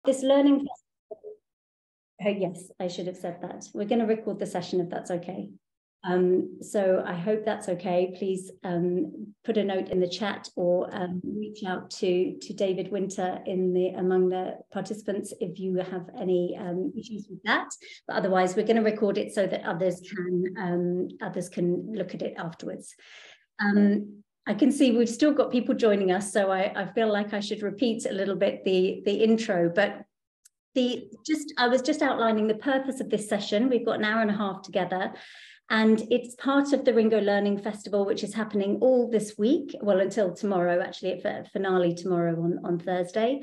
This learning, yes, I should have said that. We're going to record the session if that's okay. So I hope that's okay. Please put a note in the chat or reach out to David Winter among the participants if you have any issues with that. But otherwise, we're going to record it so that others can look at it afterwards. I can see we've still got people joining us, so I feel like I should repeat a little bit the intro, but I was just outlining the purpose of this session. We've got an hour and a half together, and it's part of the Ringo Learning Festival, which is happening all this week, well, until tomorrow, actually, at finale tomorrow on Thursday.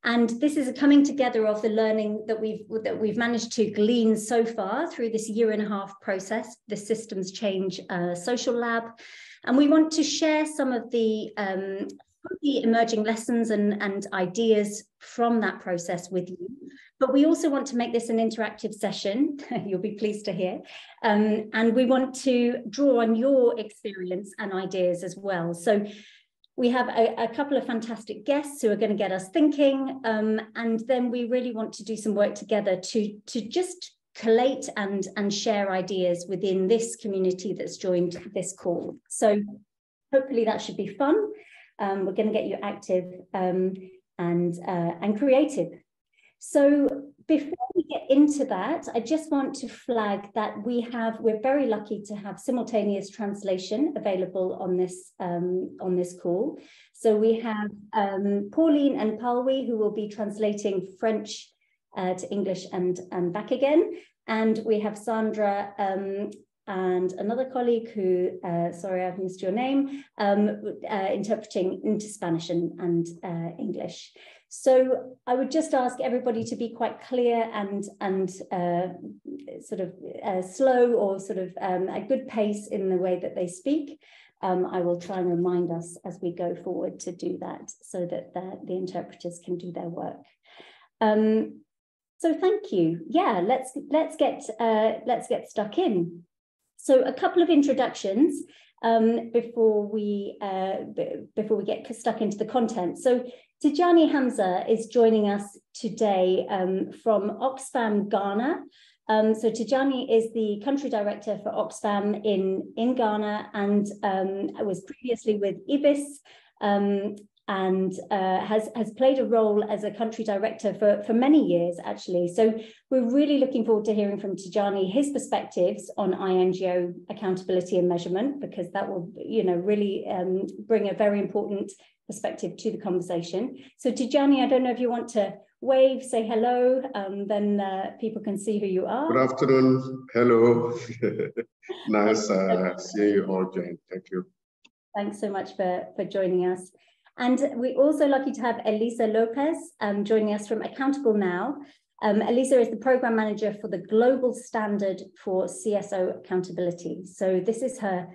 And this is a coming together of the learning that we've managed to glean so far through this year-and-a-half process, the Systems Change Social Lab. And we want to share some of the emerging lessons and ideas from that process with you. But we also want to make this an interactive session, you'll be pleased to hear. And we want to draw on your experience and ideas as well. So we have a couple of fantastic guests who are going to get us thinking. And then we really want to do some work together to just collate and share ideas within this community that's joined this call. So hopefully that should be fun. We're going to get you active and creative. So before we get into that, I just want to flag that we're very lucky to have simultaneous translation available on this call. So we have Pauline and Palwi, who will be translating French to English and back again. And we have Sandra and another colleague who, sorry, I've missed your name, interpreting into Spanish and English. So I would just ask everybody to be quite clear and sort of slow or sort of a good pace in the way that they speak. I will try and remind us as we go forward to do that so that the interpreters can do their work. So thank you. Yeah, let's get stuck in. So a couple of introductions before we get stuck into the content. So Tijani Hamza is joining us today from Oxfam, Ghana. So Tijani is the country director for Oxfam in Ghana and was previously with IBIS and has played a role as a country director for many years, actually. So we're really looking forward to hearing from Tijani, his perspectives on INGO accountability and measurement, because that will, really bring a very important perspective to the conversation. So Tijani, I don't know if you want to wave, say hello, then people can see who you are. Good afternoon. Hello. Nice seeing you all join. Thank you. Thanks so much for joining us. And we're also lucky to have Elisa Lopez joining us from Accountable Now. Elisa is the program manager for the global standard for CSO accountability. So this is her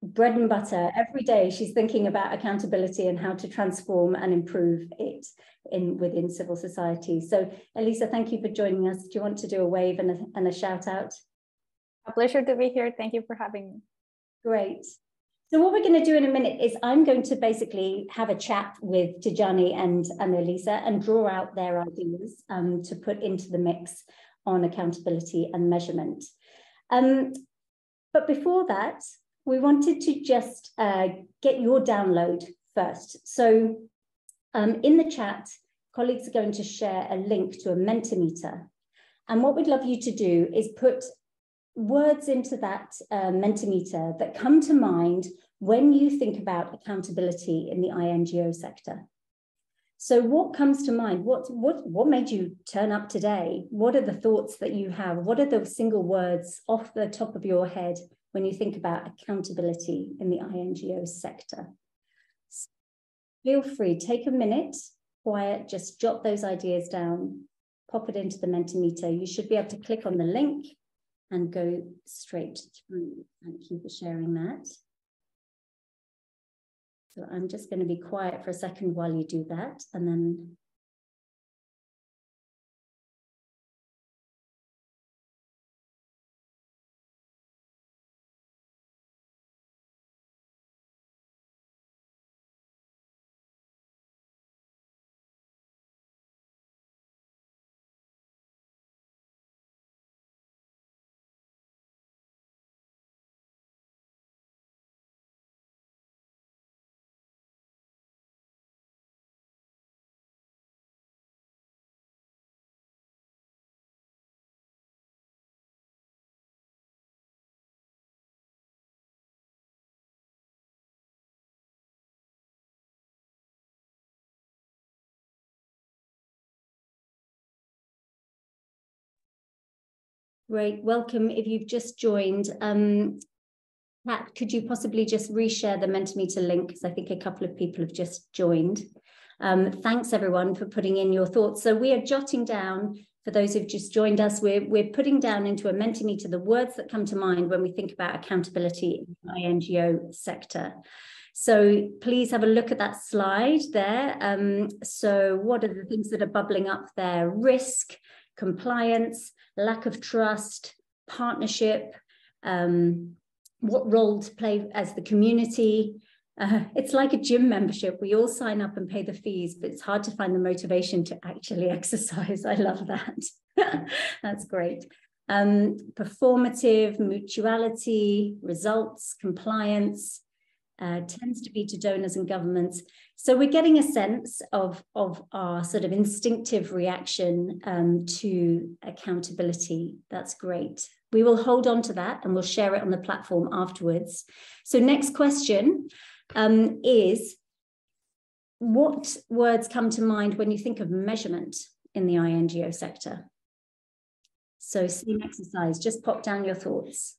bread and butter. Every day she's thinking about accountability and how to transform and improve it within civil society. So Elisa, thank you for joining us. Do you want to do a wave and a shout out? A pleasure to be here. Thank you for having me. Great. So what we're going to do in a minute is I'm going to basically have a chat with Tijani and Elisa and draw out their ideas to put into the mix on accountability and measurement. But before that, we wanted to just get your download first. So in the chat, colleagues are going to share a link to a Mentimeter. And what we'd love you to do is put words into that Mentimeter that come to mind when you think about accountability in the INGO sector. So what comes to mind? What made you turn up today? What are the thoughts that you have? What are the single words off the top of your head when you think about accountability in the INGO sector? Feel free, take a minute, quiet, just jot those ideas down, pop it into the Mentimeter. You should be able to click on the link and go straight through. Thank you for sharing that. So I'm just going to be quiet for a second while you do that, and then Great, welcome. If you've just joined, Pat, could you possibly just reshare the Mentimeter link? Because I think a couple of people have just joined. Thanks everyone for putting in your thoughts. So we are jotting down, for those who've just joined us, we're putting down into a Mentimeter the words that come to mind when we think about accountability in the INGO sector. So please have a look at that slide there. So what are the things that are bubbling up there? Risk, compliance, lack of trust, partnership, what role to play as the community. It's like a gym membership. We all sign up and pay the fees, but it's hard to find the motivation to actually exercise. I love that. That's great. Performative, mutuality, results, compliance, tends to be to donors and governments. So we're getting a sense of our sort of instinctive reaction to accountability. That's great. We will hold on to that and we'll share it on the platform afterwards. So next question is, what words come to mind when you think of measurement in the INGO sector? So same exercise, just pop down your thoughts.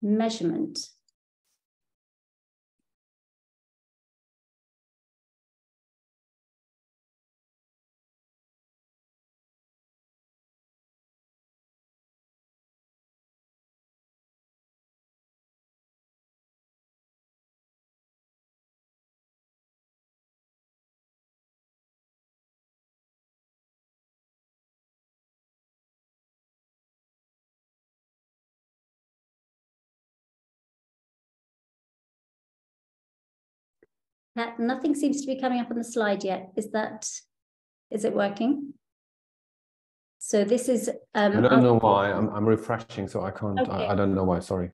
Measurement. Nothing seems to be coming up on the slide yet. Is it working? So this is... I don't know why. I'm refreshing, so I can't, okay. I don't know why, sorry.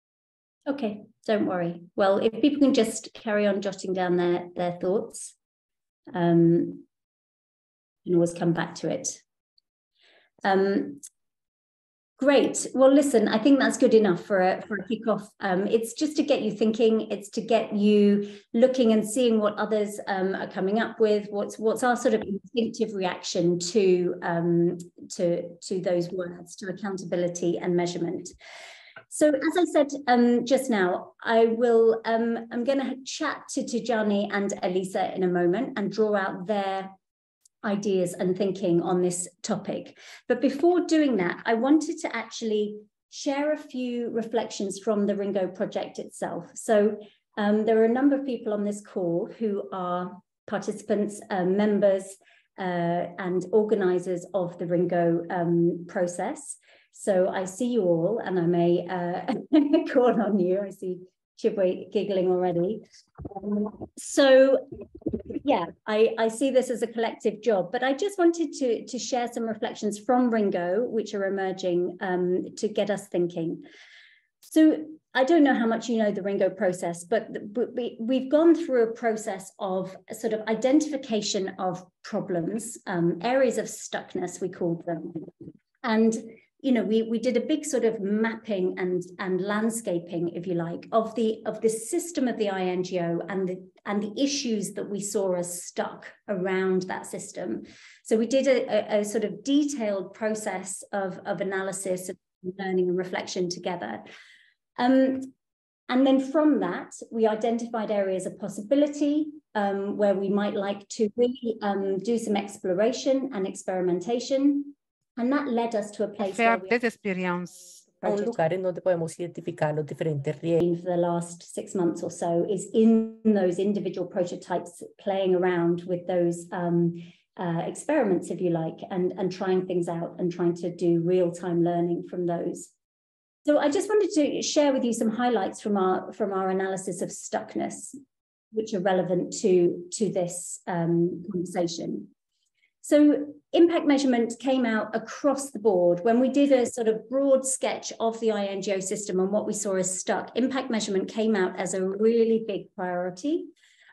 Okay, don't worry. Well, if people can just carry on jotting down their thoughts, you can always come back to it. Great. Well, listen, I think that's good enough for a kickoff. It's just to get you thinking. It's to get you looking and seeing what others are coming up with. What's our sort of instinctive reaction to those words, to accountability and measurement. So as I said just now, I'm going to chat to Tijani and Elisa in a moment and draw out their ideas and thinking on this topic. But before doing that, I wanted to actually share a few reflections from the RINGO project itself. So there are a number of people on this call who are participants, members, and organisers of the RINGO process. So I see you all, and I may call on you. I see Chibwe giggling already. So yeah, I see this as a collective job, but I just wanted to share some reflections from RINGO, which are emerging to get us thinking. So I don't know how much you know the RINGO process, but we've gone through a process of sort of identification of problems, areas of stuckness, we called them. And you know, we did a big sort of mapping and landscaping, if you like, of the system of the INGO and the issues that we saw as stuck around that system. So we did a sort of detailed process of analysis, of learning and reflection together. And then from that, we identified areas of possibility where we might like to really do some exploration and experimentation. And that led us to a place where un lugar en donde podemos identificar los diferentes riesgos. For the last 6 months or so is in those individual prototypes, playing around with those experiments, if you like, and trying things out and trying to do real-time learning from those. So I just wanted to share with you some highlights from our analysis of stuckness, which are relevant to this conversation. So impact measurement came out across the board. When we did a sort of broad sketch of the INGO system and what we saw as stuck, impact measurement came out as a really big priority,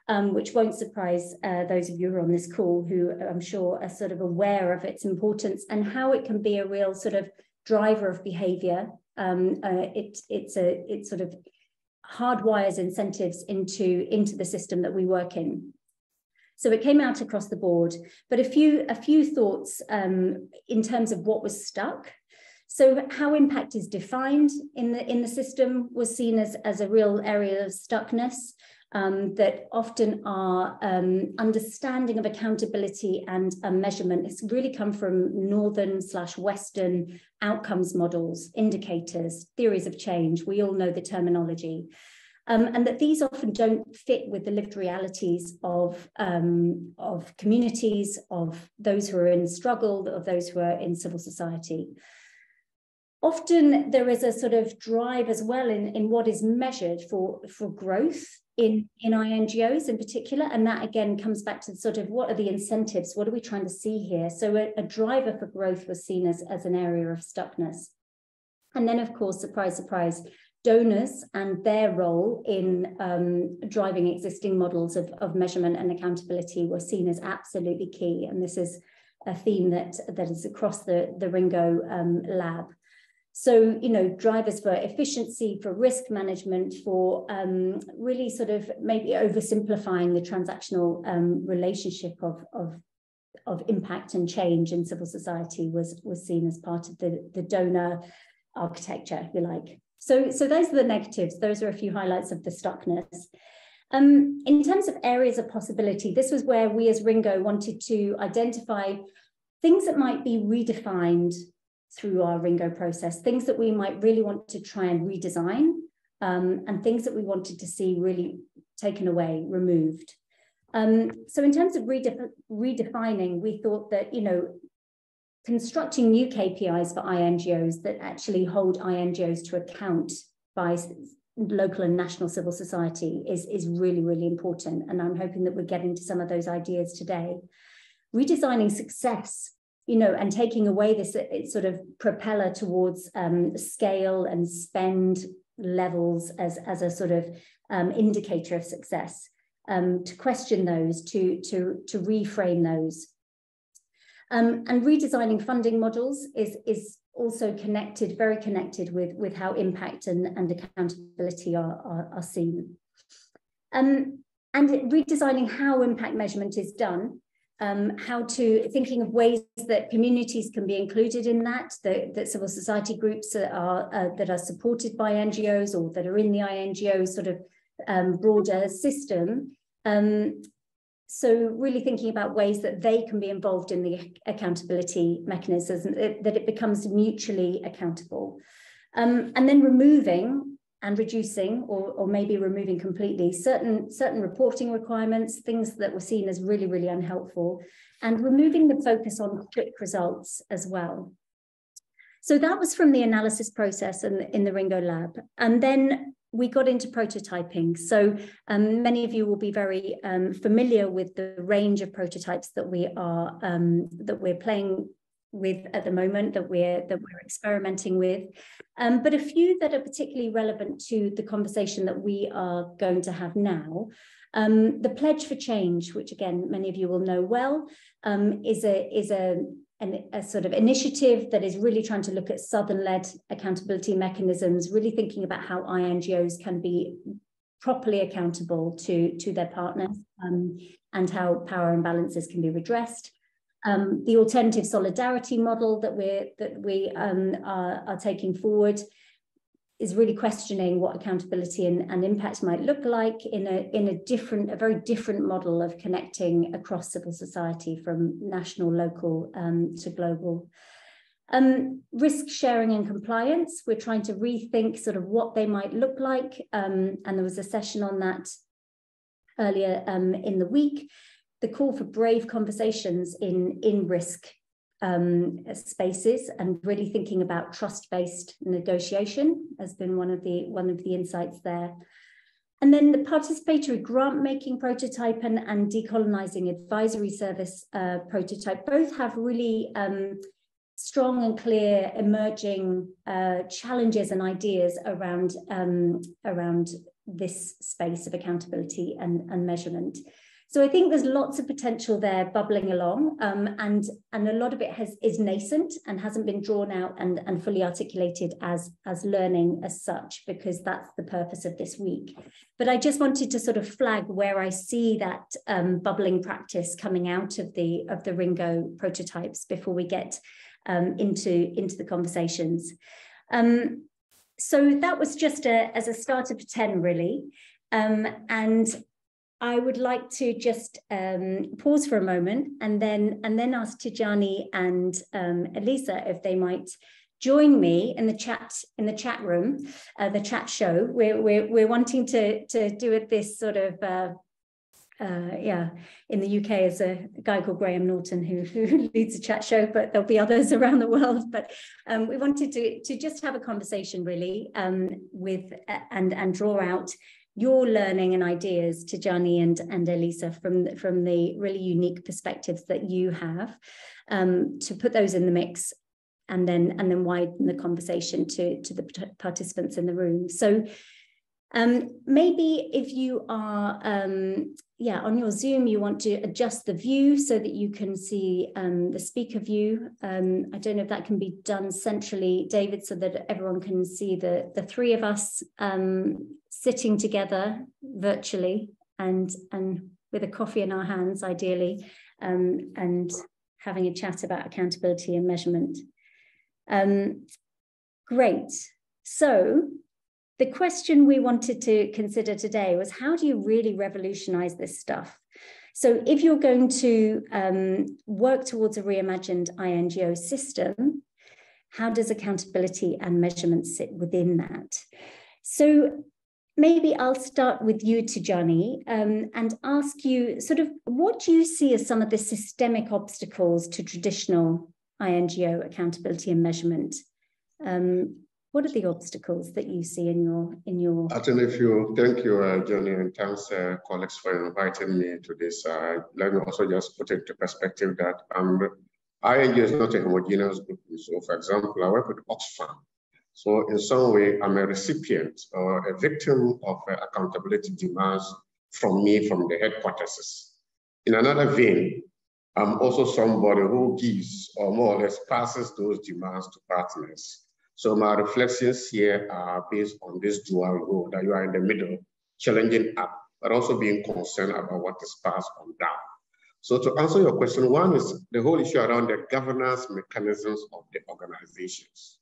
which won't surprise those of you who are on this call who I'm sure are sort of aware of its importance and how it can be a real sort of driver of behavior. It sort of hardwires incentives into the system that we work in. So it came out across the board, but a few thoughts in terms of what was stuck. So how impact is defined in the system was seen as a real area of stuckness, that often our understanding of accountability and measurement has really come from Northern/Western outcomes models, indicators, theories of change. We all know the terminology. And that these often don't fit with the lived realities of communities, of those who are in struggle, of those who are in civil society. Often there is a sort of drive as well in what is measured for growth in INGOs in particular. And that again comes back to sort of what are the incentives? What are we trying to see here? So a driver for growth was seen as an area of stuckness. And then of course, surprise, surprise, donors and their role in driving existing models of measurement and accountability were seen as absolutely key. And this is a theme that is across the RINGO Lab. So, you know, drivers for efficiency, for risk management, for really sort of maybe oversimplifying the transactional relationship of impact and change in civil society was seen as part of the donor architecture, if you like. So those are the negatives. Those are a few highlights of the stuckness. In terms of areas of possibility, this was where we as RINGO wanted to identify things that might be redefined through our RINGO process, things that we might really want to try and redesign, and things that we wanted to see really taken away, removed. So in terms of redefining, we thought that, you know, constructing new KPIs for INGOs that actually hold INGOs to account by local and national civil society is really, really important. And I'm hoping that we're getting to some of those ideas today. Redesigning success, you know, and taking away this sort of propeller towards scale and spend levels as a sort of indicator of success, to question those, to reframe those. And redesigning funding models is also connected, very connected with how impact and accountability are seen. And redesigning how impact measurement is done, thinking of ways that communities can be included in that civil society groups that are supported by NGOs or that are in the INGO sort of broader system. So really thinking about ways that they can be involved in the accountability mechanisms, that it becomes mutually accountable. And then removing and reducing, or maybe removing completely, certain reporting requirements, things that were seen as really, really unhelpful, and removing the focus on quick results as well. So that was from the analysis process in the RINGO Lab. And then we got into prototyping. So many of you will be very familiar with the range of prototypes that we're playing with at the moment, that we're experimenting with, but a few that are particularly relevant to the conversation that we are going to have now. The Pledge for Change, which again many of you will know well, is a sort of initiative that is really trying to look at Southern-led accountability mechanisms, really thinking about how INGOs can be properly accountable to their partners, and how power imbalances can be redressed. The alternative solidarity model that we are taking forward is really questioning what accountability and impact might look like in a very different model of connecting across civil society from national, local to global. Risk sharing and compliance, we're trying to rethink sort of what they might look like, and there was a session on that earlier in the week. The call for brave conversations in risk spaces, and really thinking about trust-based negotiation has been one of the insights there. And then the participatory grant-making prototype and decolonizing advisory service prototype both have really strong and clear emerging challenges and ideas around this space of accountability and measurement. So I think there's lots of potential there bubbling along, and a lot of it is nascent and hasn't been drawn out and fully articulated as learning as such, because that's the purpose of this week. But I just wanted to sort of flag where I see that bubbling practice coming out of the RINGO prototypes before we get into the conversations. So that was just as a starter for 10, really. And I would like to just pause for a moment and then ask Tijani and Elisa if they might join me in the chat room, the chat show. We're wanting to do it this sort of in the UK is a guy called Graham Norton who leads the chat show, but there'll be others around the world. But we wanted to just have a conversation really with and draw out your learning and ideas, Tijani and Elisa, from the really unique perspectives that you have, to put those in the mix and then widen the conversation to the participants in the room. So maybe if you are on your Zoom, you want to adjust the view so that you can see the speaker view. I don't know if that can be done centrally, David, so that everyone can see the three of us sitting together virtually and with a coffee in our hands, ideally, and having a chat about accountability and measurement. Great. So the question we wanted to consider today was, how do you really revolutionize this stuff? So if you're going to work towards a reimagined INGO system, how does accountability and measurement sit within that? So maybe I'll start with you, Tijani, and ask you sort of, what do you see as some of the systemic obstacles to traditional INGO accountability and measurement? What are the obstacles that you see in your? I think thank you, Johnny, and thanks, colleagues, for inviting me to this. Let me also just put it into perspective that ING is not a homogeneous group. So, for example, I work with Oxfam. So, in some way, I'm a recipient or a victim of accountability demands from me from the headquarters. In another vein, I'm also somebody who gives or more or less passes those demands to partners. So my reflections here are based on this dual role, that you are in the middle, challenging up, but also being concerned about what is passed on down. So to answer your question, one is the whole issue around the governance mechanisms of the organizations.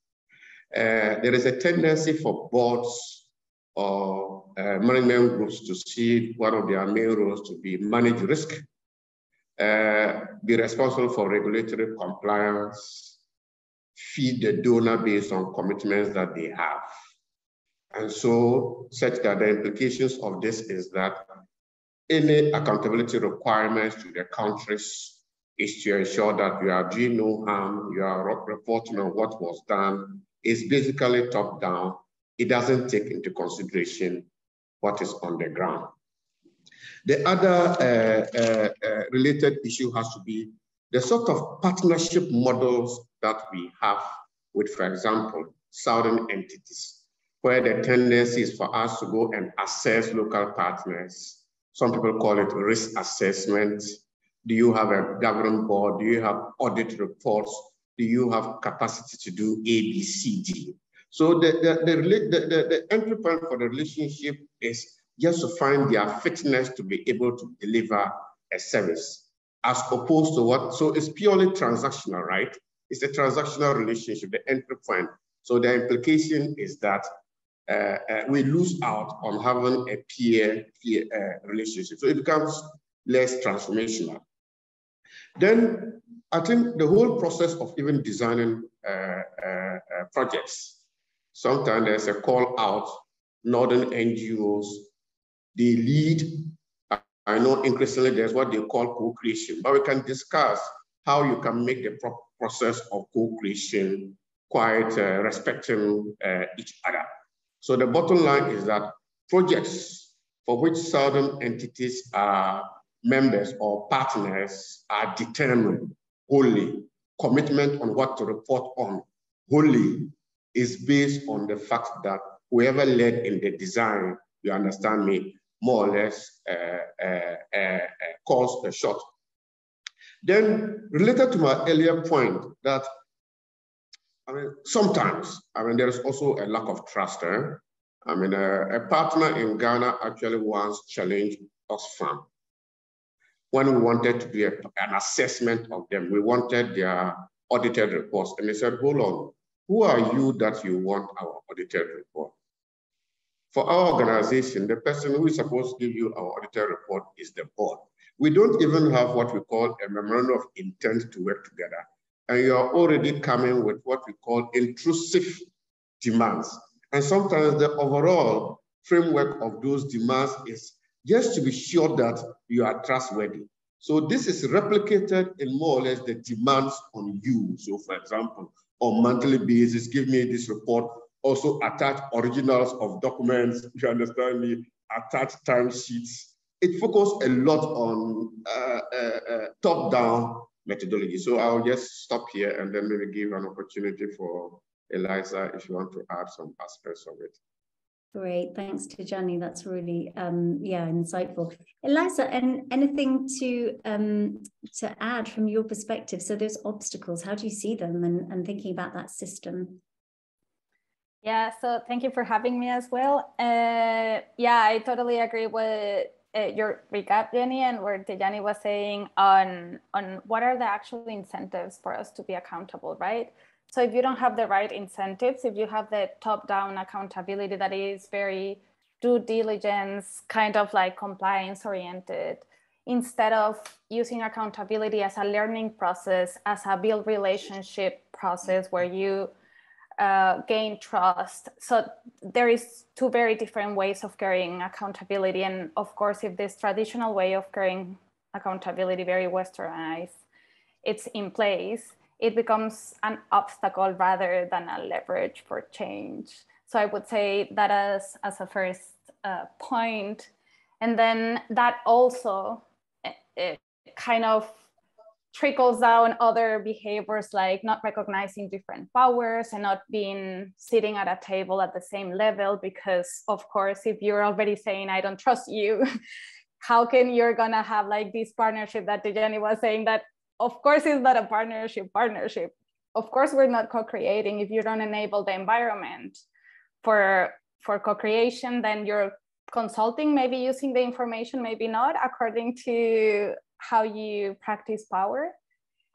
There is a tendency for boards or management groups to see one of their main roles to be manage risk, be responsible for regulatory compliance, feed the donor based on commitments that they have. And so such that the implications of this is that any accountability requirements to the countries is to ensure that you are doing no harm, you are reporting on what was done. It's basically top down. It doesn't take into consideration what is on the ground. The other related issue has to be the sort of partnership models that we have with, for example, southern entities, where the tendency is for us to go and assess local partners. Some people call it risk assessment. Do you have a governing board? Do you have audit reports? Do you have capacity to do A, B, C, D? So the entry point for the relationship is just to find their fitness to be able to deliver a service, as opposed to what, so it's purely transactional, right? It's a transactional relationship, the entry point. So the implication is that we lose out on having a peer relationship. So it becomes less transformational. Then I think the whole process of even designing projects, sometimes there's a call out, northern NGOs, they lead. I know increasingly there's what they call co-creation, but we can discuss how you can make the process of co-creation quite respecting each other. So the bottom line is that projects for which southern entities are members or partners are determined wholly. Commitment on what to report on wholly is based on the fact that whoever led in the design, you understand me, more or less calls the shot. Then related to my earlier point that, sometimes, there is also a lack of trust. A partner in Ghana actually once challenged Oxfam when we wanted to do an assessment of them. We wanted their audited reports. And they said, hold on, who are you that you want our audited report? For our organization, the person who is supposed to give you our audited report is the board. We don't even have what we call a memorandum of intent to work together. And you are already coming with what we call intrusive demands. And sometimes the overall framework of those demands is just to be sure that you are trustworthy. So this is replicated in more or less the demands on you. So for example, on monthly basis, give me this report, also attach originals of documents, you understand me, attach timesheets. It focuses a lot on top-down methodology. So I'll just stop here and then maybe give an opportunity for Eliza if you want to add some aspects of it. Great, thanks to Tijani. That's really, insightful. Eliza, and anything to add from your perspective? So those obstacles, how do you see them, and thinking about that system? Yeah, so thank you for having me as well. Yeah, I totally agree with your recap, Jenny, and where Tijani was saying on what are the actual incentives for us to be accountable, right? So if you don't have the right incentives, if you have the top-down accountability that is very due diligence, kind of like compliance oriented, instead of using accountability as a learning process, as a build relationship process where you gain trust. So there is two very different ways of carrying accountability. And of course, if this traditional way of carrying accountability, very westernized, it's in place, it becomes an obstacle rather than a leverage for change. So I would say that as a first point. And then that also it kind of trickles down other behaviors like not recognizing different powers and not being sitting at a table at the same level, because of course, if you're already saying, I don't trust you, how can you're gonna have like this partnership that Tijani was saying that of course it's not a partnership. Of course, we're not co-creating. If you don't enable the environment for co-creation, then you're consulting, maybe using the information, maybe not, according to how you practice power.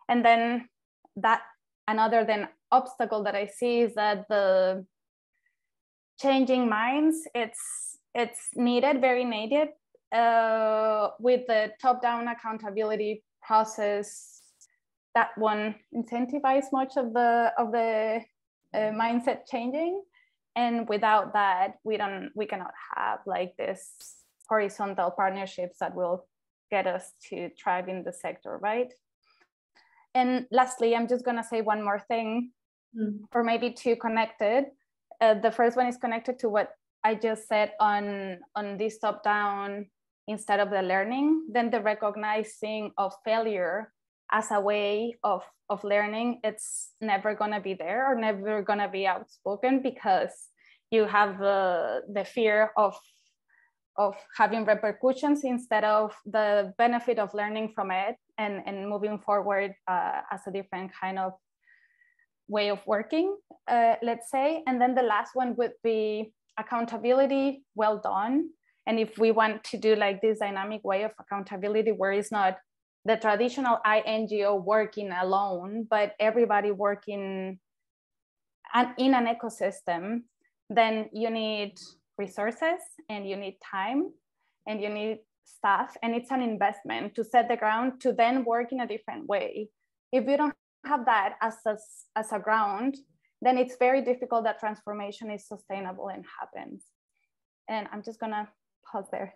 And then that another then obstacle that I see is that the changing minds, it's needed, very needed, with the top-down accountability process that one incentivize much of the mindset changing, and without that we cannot have like this horizontal partnerships that will get us to thrive in the sector, right? And lastly, I'm just gonna say one more thing, or maybe two connected. The first one is connected to what I just said on this top-down instead of the learning, then the recognizing of failure as a way of learning, it's never gonna be there or never gonna be outspoken, because you have the fear of having repercussions instead of the benefit of learning from it and moving forward as a different kind of way of working, let's say. And then the last one would be accountability well done. And if we want to do like this dynamic way of accountability where it's not the traditional INGO working alone, but everybody working in an ecosystem, then you need resources and you need time and you need staff, and it's an investment to set the ground to then work in a different way. If you don't have that as a ground, then it's very difficult that transformation is sustainable and happens. And I'm just gonna pause there.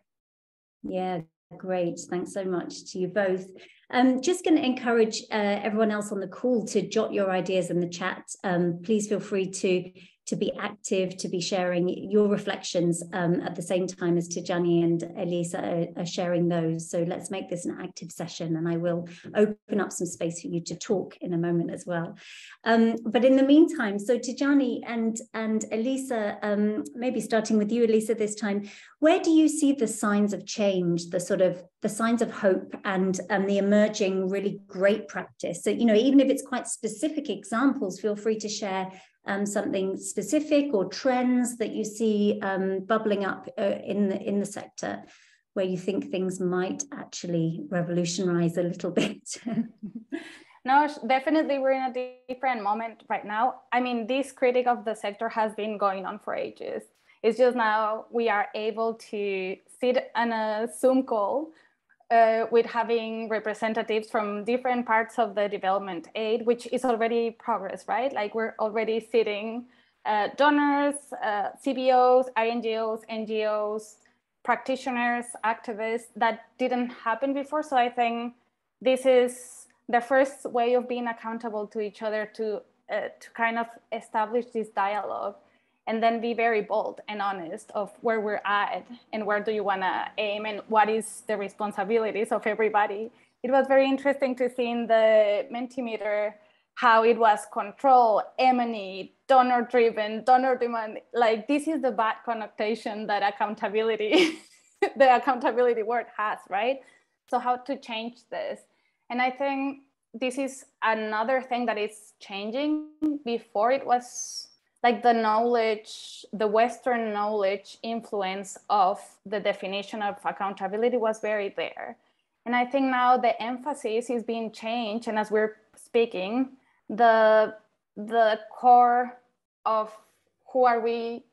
Yeah, great. Thanks so much to you both. I'm just going to encourage everyone else on the call to jot your ideas in the chat. Please feel free to be active, to be sharing your reflections at the same time as Tijani and Elisa are sharing those. So let's make this an active session, and I will open up some space for you to talk in a moment as well. But in the meantime, so Tijani and Elisa, maybe starting with you, Elisa, this time, where do you see the signs of change, the signs of hope and the emerging really great practice? So, even if it's quite specific examples, feel free to share something specific or trends that you see bubbling up in the sector where you think things might actually revolutionize a little bit. No, definitely we're in a different moment right now. I mean, this critique of the sector has been going on for ages. It's just now we are able to sit on a Zoom call with having representatives from different parts of the development aid, which is already progress, right? Like we're already sitting donors, CBOs, INGOs, NGOs, practitioners, activists. That didn't happen before. So I think this is the first way of being accountable to each other to kind of establish this dialogue and then be very bold and honest of where we're at and where do you want to aim and what is the responsibilities of everybody. It was very interesting to see in the Mentimeter how it was control, M&E, donor-driven, donor demand. Like this is the bad connotation that accountability, the accountability word has, right? So how to change this? And I think this is another thing that is changing. Before it was like the knowledge, the Western knowledge influence of the definition of accountability was very there. And I think now the emphasis is being changed. And as we're speaking, the core of who are we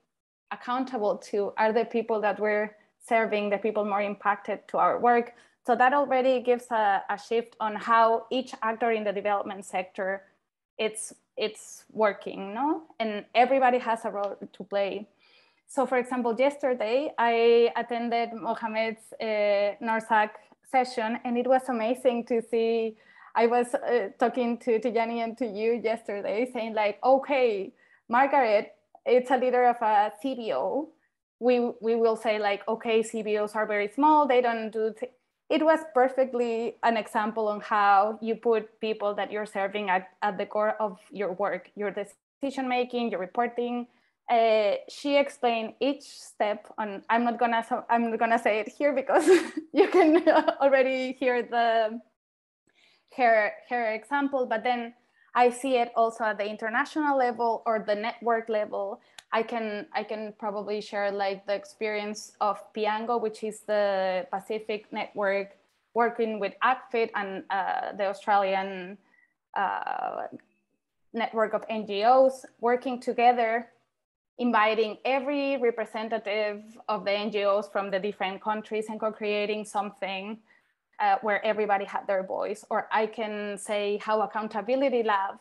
accountable to are the people that we're serving, the people more impacted to our work. So that already gives a shift on how each actor in the development sector it's working, no? And everybody has a role to play. So for example, yesterday I attended Mohamed's NORSAC session, and it was amazing to see. I was talking to Tijani and to you yesterday saying like, okay, Margaret, it's a leader of a CBO. We will say like, okay, CBOs are very small, they don't do it was perfectly an example on how you put people that you're serving at the core of your work, your decision-making, your reporting. She explained each step on, I'm not gonna say it here because you can already hear her example, but then I see it also at the international level or the network level. I can probably share like the experience of PIANGO, which is the Pacific Network working with ACFID and the Australian network of NGOs working together, inviting every representative of the NGOs from the different countries and co-creating something where everybody had their voice. Or I can say how Accountability Lab,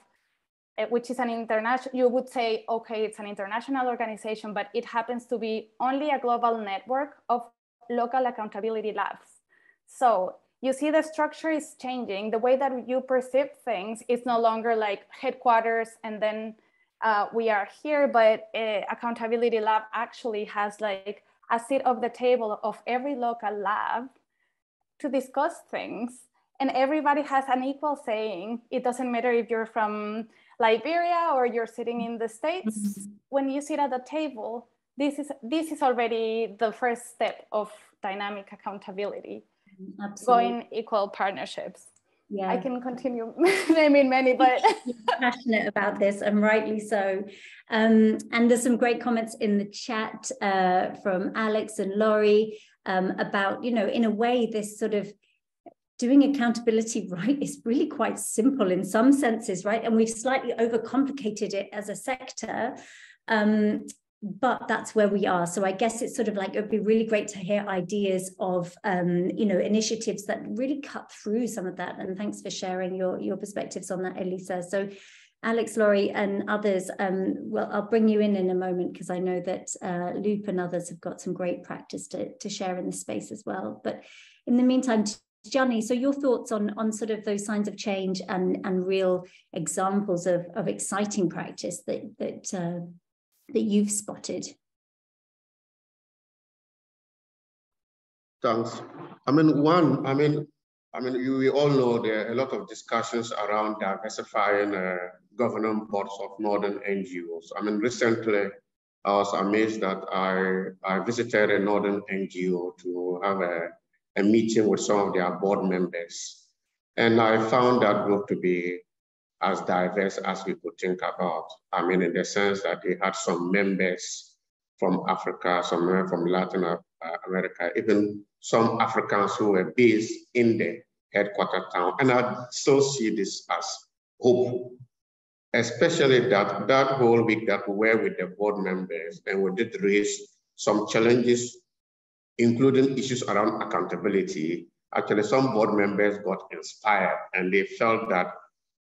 which is an international, you would say, okay, it's an international organization, but it happens to be only a global network of local accountability labs. So you see the structure is changing. The way that you perceive things is no longer like headquarters and then we are here, but Accountability Lab actually has like a seat of the table of every local lab to discuss things. And everybody has an equal saying. It doesn't matter if you're from Liberia or you're sitting in the States. Mm-hmm. When you sit at the table, this is already the first step of dynamic accountability. Absolutely. Going equal partnerships. Yeah, I can continue naming many, but you're passionate about this, and rightly so. And there's some great comments in the chat from Alex and Laurie about, you know, in a way, this sort of doing accountability right is really quite simple in some senses, right? And we've slightly overcomplicated it as a sector, but that's where we are. So I guess it's sort of like, it'd be really great to hear ideas of, you know, initiatives that really cut through some of that. And thanks for sharing your perspectives on that, Elisa. So Alex, Laurie, and others, well, I'll bring you in a moment because I know that Loop and others have got some great practice to share in the space as well. But in the meantime, Gianni, so your thoughts on sort of those signs of change and real examples of exciting practice that you've spotted. Thanks. We all know there are a lot of discussions around diversifying governance boards of northern NGOs. Recently I was amazed that I visited a northern NGO to have a meeting with some of their board members. And I found that group to be as diverse as we could think about. In the sense that they had some members from Africa, some members from Latin America, even some Africans who were based in the headquarter town. And I still see this as hope, especially that whole week that we were with the board members, and we did raise some challenges, including issues around accountability. Actually, some board members got inspired and they felt that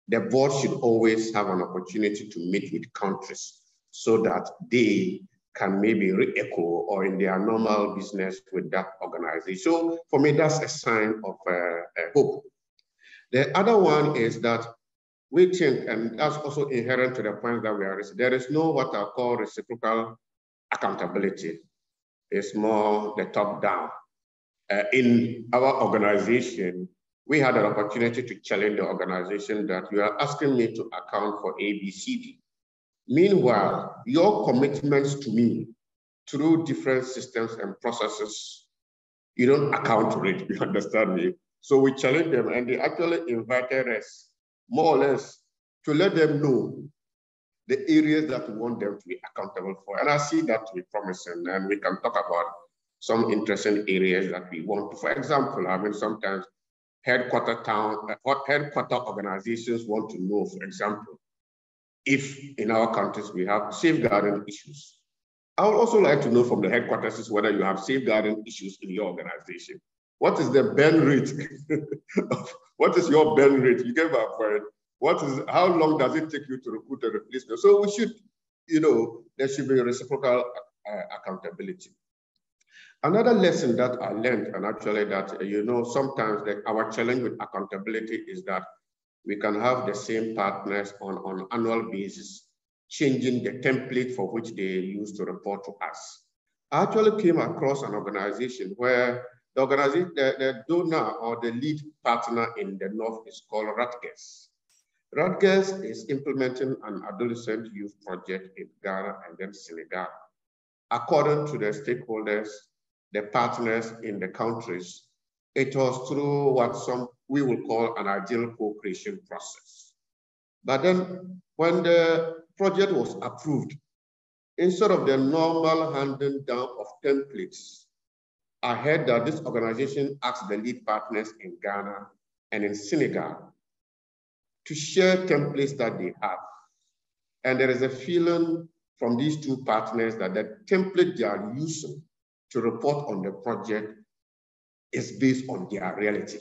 the board should always have an opportunity to meet with countries so that they can maybe re-echo or in their normal business with that organization. So for me, that's a sign of hope. The other one is that we think, and that's also inherent to the point that we are raising, there is no what I call reciprocal accountability. It's more the top down. In our organization, we had an opportunity to challenge the organization that you are asking me to account for A, B, C, D. Meanwhile, your commitments to me through different systems and processes, you don't account for it, you understand me? So we challenged them and they actually invited us more or less to let them know the areas that we want them to be accountable for. And I see that to be promising, and we can talk about some interesting areas that we want to. For example, I mean, sometimes headquarter organizations want to know, for example, if in our countries we have safeguarding issues. I would also like to know from the headquarters whether you have safeguarding issues in your organization. What is the burn rate? What is your burn rate? You gave up for it. How long does it take you to recruit a replacement? So we should, there should be reciprocal accountability. Another lesson that I learned, and actually that, sometimes our challenge with accountability is that we can have the same partners on an annual basis, changing the template for which they use to report to us. I actually came across an organization where the donor or the lead partner in the North is called Rutgers. Rutgers is implementing an adolescent youth project in Ghana and then Senegal. According to the stakeholders, the partners in the countries, it was through what we will call an agile co-creation process. But then when the project was approved, instead of the normal handing down of templates, I heard that this organization asked the lead partners in Ghana and in Senegal to share templates that they have. And there is a feeling from these two partners that the template they are using to report on the project is based on their reality.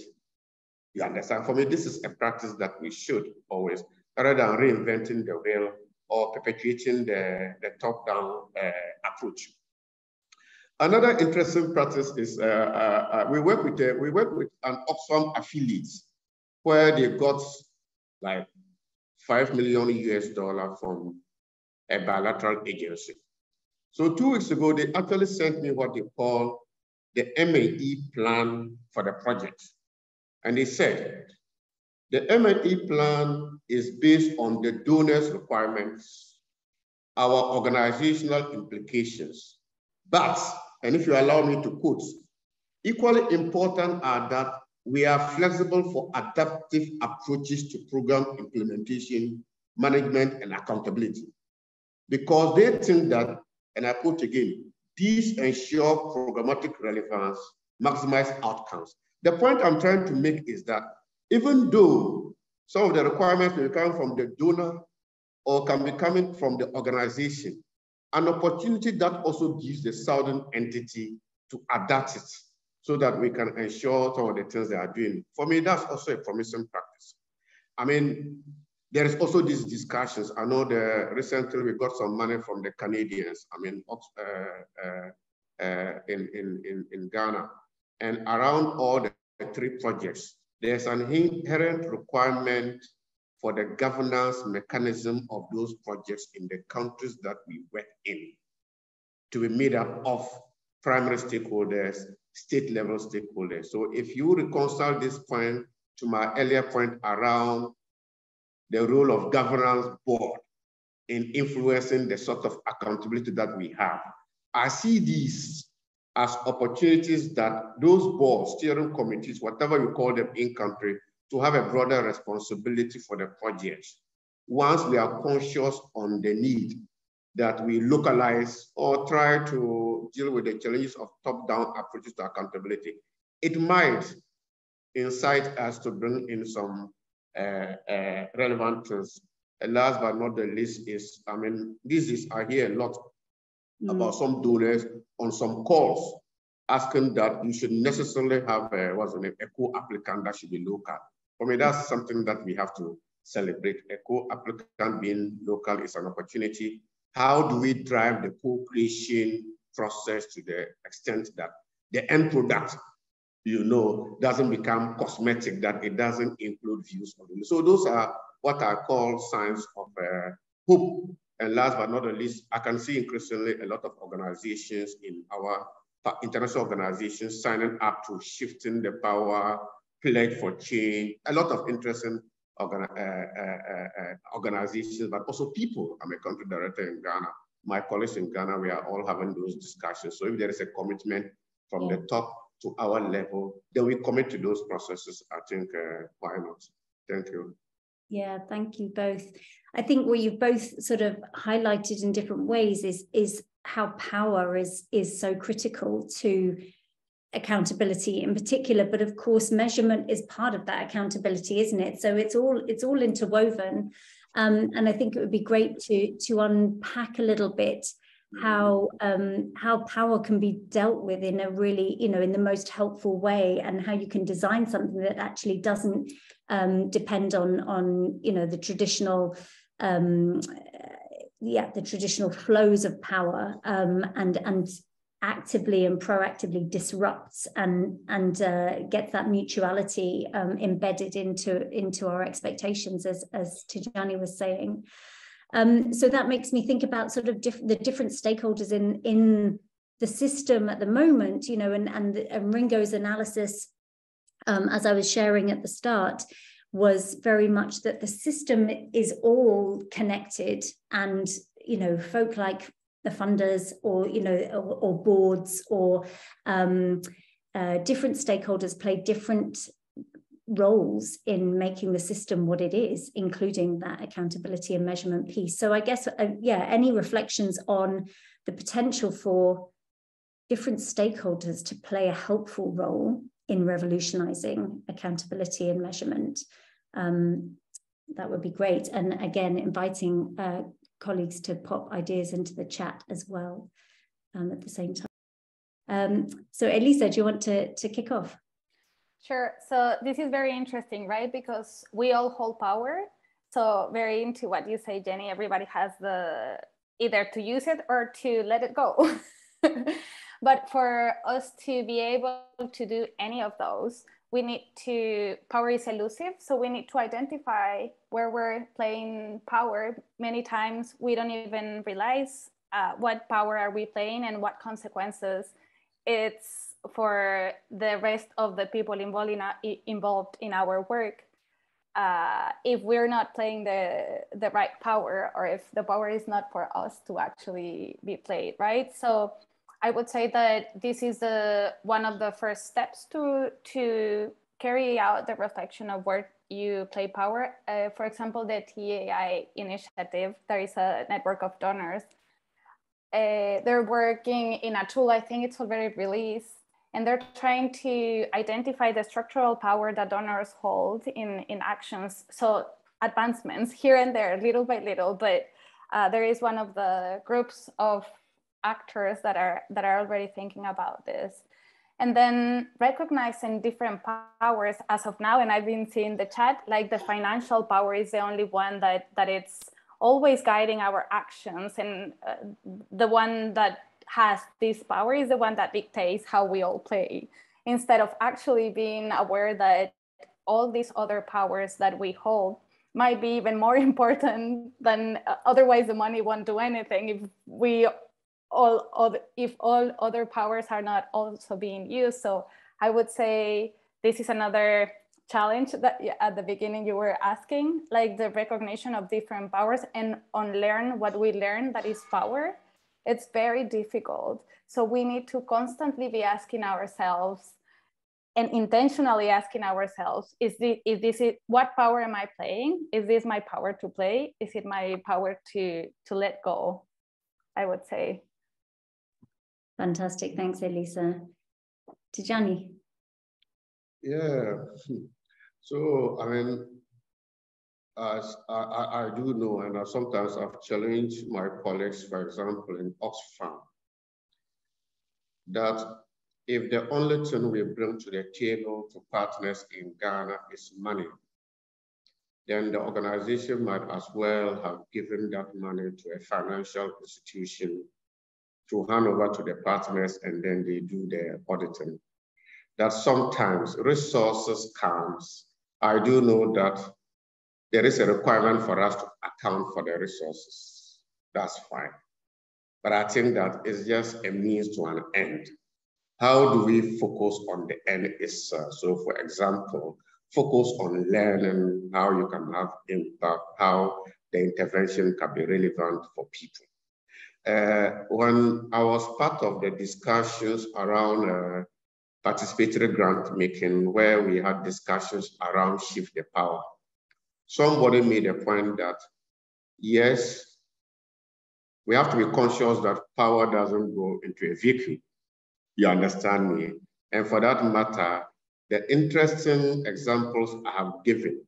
You understand? For me, this is a practice that we should always, rather than reinventing the wheel or perpetuating the top-down approach. Another interesting practice is we work with an Oxfam affiliate where they got like $5 million from a bilateral agency. So 2 weeks ago, they actually sent me what they call the M&E plan for the project. And they said, the M&E plan is based on the donor's requirements, our organizational implications. But, and if you allow me to quote, equally important are that we are flexible for adaptive approaches to program implementation, management, and accountability. Because they think that, and I quote again, these ensure programmatic relevance, maximize outcomes. The point I'm trying to make is that even though some of the requirements may come from the donor or can be coming from the organization, an opportunity that also gives the southern entity to adapt it so that we can ensure some of the things they are doing. For me, that's also a promising practice. I mean, there is also these discussions. I know recently we got some money from the Canadians, I mean, in Ghana. And around all the 3 projects, there's an inherent requirement for the governance mechanism of those projects in the countries that we work in to be made up of primary stakeholders, state level stakeholders. So if you reconcile this point to my earlier point around the role of governance board in influencing the sort of accountability that we have, I see these as opportunities that those boards, steering committees, whatever you call them in country, to have a broader responsibility for the projects. Once we are conscious on the need that we localize or try to deal with the challenges of top-down approaches to accountability, it might incite us to bring in some relevant tools. And last but not the least is, I hear a lot about some donors on some calls asking that you should necessarily have a co-applicant that should be local. For me, that's something that we have to celebrate. A co-applicant being local is an opportunity. How do we drive the co-creation process to the extent that the end product, doesn't become cosmetic, that it doesn't include views of them. So those are what I call signs of hope. And last but not the least, I can see increasingly a lot of organizations in our international organizations signing up to shifting the power, pledge for change, a lot of interesting organizations, but also people. I'm a country director in Ghana. My colleagues in Ghana, we are all having those discussions. So if there is a commitment from the top to our level, then we commit to those processes. I think, why not? Thank you. Yeah, thank you both. I think what you've both sort of highlighted in different ways is how power is so critical to accountability in particular, but of course measurement is part of that accountability, isn't it? So it's all interwoven, and I think it would be great to unpack a little bit how power can be dealt with in a really, in the most helpful way, and how you can design something that actually doesn't depend on the traditional the traditional flows of power, and actively and proactively disrupts and gets that mutuality embedded into our expectations, as Tijani was saying. So that makes me think about sort of the different stakeholders in the system at the moment, and Ringo's analysis, as I was sharing at the start, was very much that the system is all connected, and folk like the funders or boards or different stakeholders play different roles in making the system what it is, including that accountability and measurement piece. So I guess, any reflections on the potential for different stakeholders to play a helpful role in revolutionizing accountability and measurement, that would be great. And again, inviting colleagues to pop ideas into the chat as well at the same time. So Elisa, do you want to kick off? Sure. So this is very interesting, right? Because we all hold power. So very into what you say, Jenny, everybody has the either to use it or to let it go. But for us to be able to do any of those, we need to, power is elusive. So we need to identify where we're playing power. Many times we don't even realize what power are we playing and what consequences it's for the rest of the people involved in our work. If we're not playing the right power, or if the power is not for us to actually be played, right? So I would say that this is one of the first steps to carry out the reflection of where you play power. For example, the TAI initiative, there is a network of donors. They're working in a tool, I think it's already released, and they're trying to identify the structural power that donors hold in actions. So advancements here and there, little by little, but there is one of the groups of actors that are already thinking about this. And then recognizing different powers as of now, and I've been seeing the chat, like the financial power is the only one that it's always guiding our actions, and the one that has this power is the one that dictates how we all play, instead of actually being aware that all these other powers that we hold might be even more important than otherwise the money won't do anything if all other powers are not also being used. So I would say this is another challenge that at the beginning you were asking, like the recognition of different powers and unlearn what we learn that is power. It's very difficult. So we need to constantly be asking ourselves and intentionally asking ourselves, what power am I playing? Is this my power to play? Is it my power to let go? I would say. Fantastic, thanks Elisa. Tijani. Yeah. So, I mean, as I do know, and sometimes I've challenged my colleagues, for example, in Oxfam, that if the only thing we bring to the table to partners in Ghana is money, then the organization might as well have given that money to a financial institution to hand over to the partners, and then they do the auditing. That sometimes resources comes. I do know that there is a requirement for us to account for the resources. That's fine. But I think that is just a means to an end. How do we focus on the end itself? So for example, focus on learning how you can have impact, how the intervention can be relevant for people. When I was part of the discussions around participatory grant making, where we had discussions around shift the power, somebody made a point that, yes, we have to be conscious that power doesn't go into a vehicle. You understand me? And for that matter, the interesting examples I have given,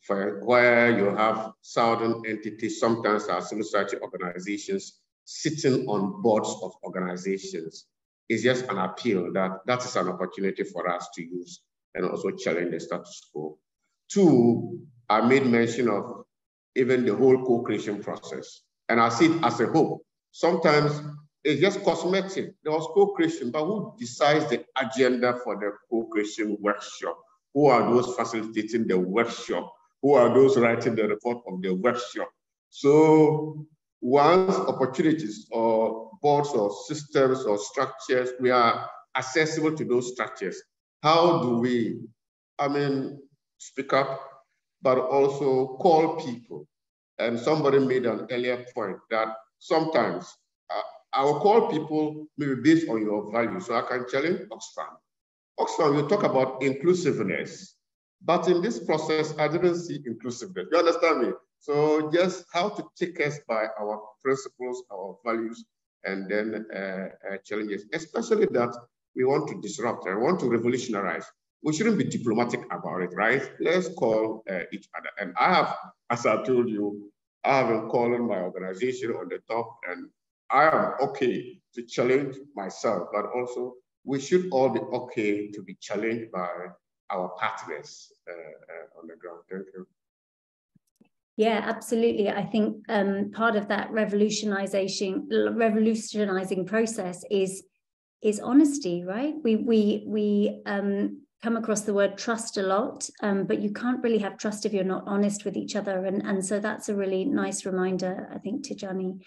for where you have southern entities, sometimes are civil society organizations, sitting on boards of organizations, is just an appeal that that is an opportunity for us to use and also challenge the status quo. Two, I made mention of even the whole co-creation process. And I see it as a whole. Sometimes it's just cosmetic. There was co-creation, but who decides the agenda for the co-creation workshop? Who are those facilitating the workshop? Who are those writing the report of the workshop? So once opportunities or boards or systems or structures, we are accessible to those structures. How do we, speak up, but also call people? And somebody made an earlier point that sometimes I will call people maybe based on your values. So I can challenge Oxfam. Oxfam, you talk about inclusiveness, but in this process, I didn't see inclusiveness. You understand me? So just how to take us by our principles, our values, and then challenges, especially that we want to disrupt and want to revolutionize. We shouldn't be diplomatic about it, right? Let's call each other. And I have, as I told you, I have been calling my organization on the top, and I am okay to challenge myself, but also we should all be okay to be challenged by our partners on the ground. Thank you. Yeah, absolutely. I think part of that revolutionizing process is honesty, right? We come across the word trust a lot, but you can't really have trust if you're not honest with each other. And so that's a really nice reminder, I think, Tijani.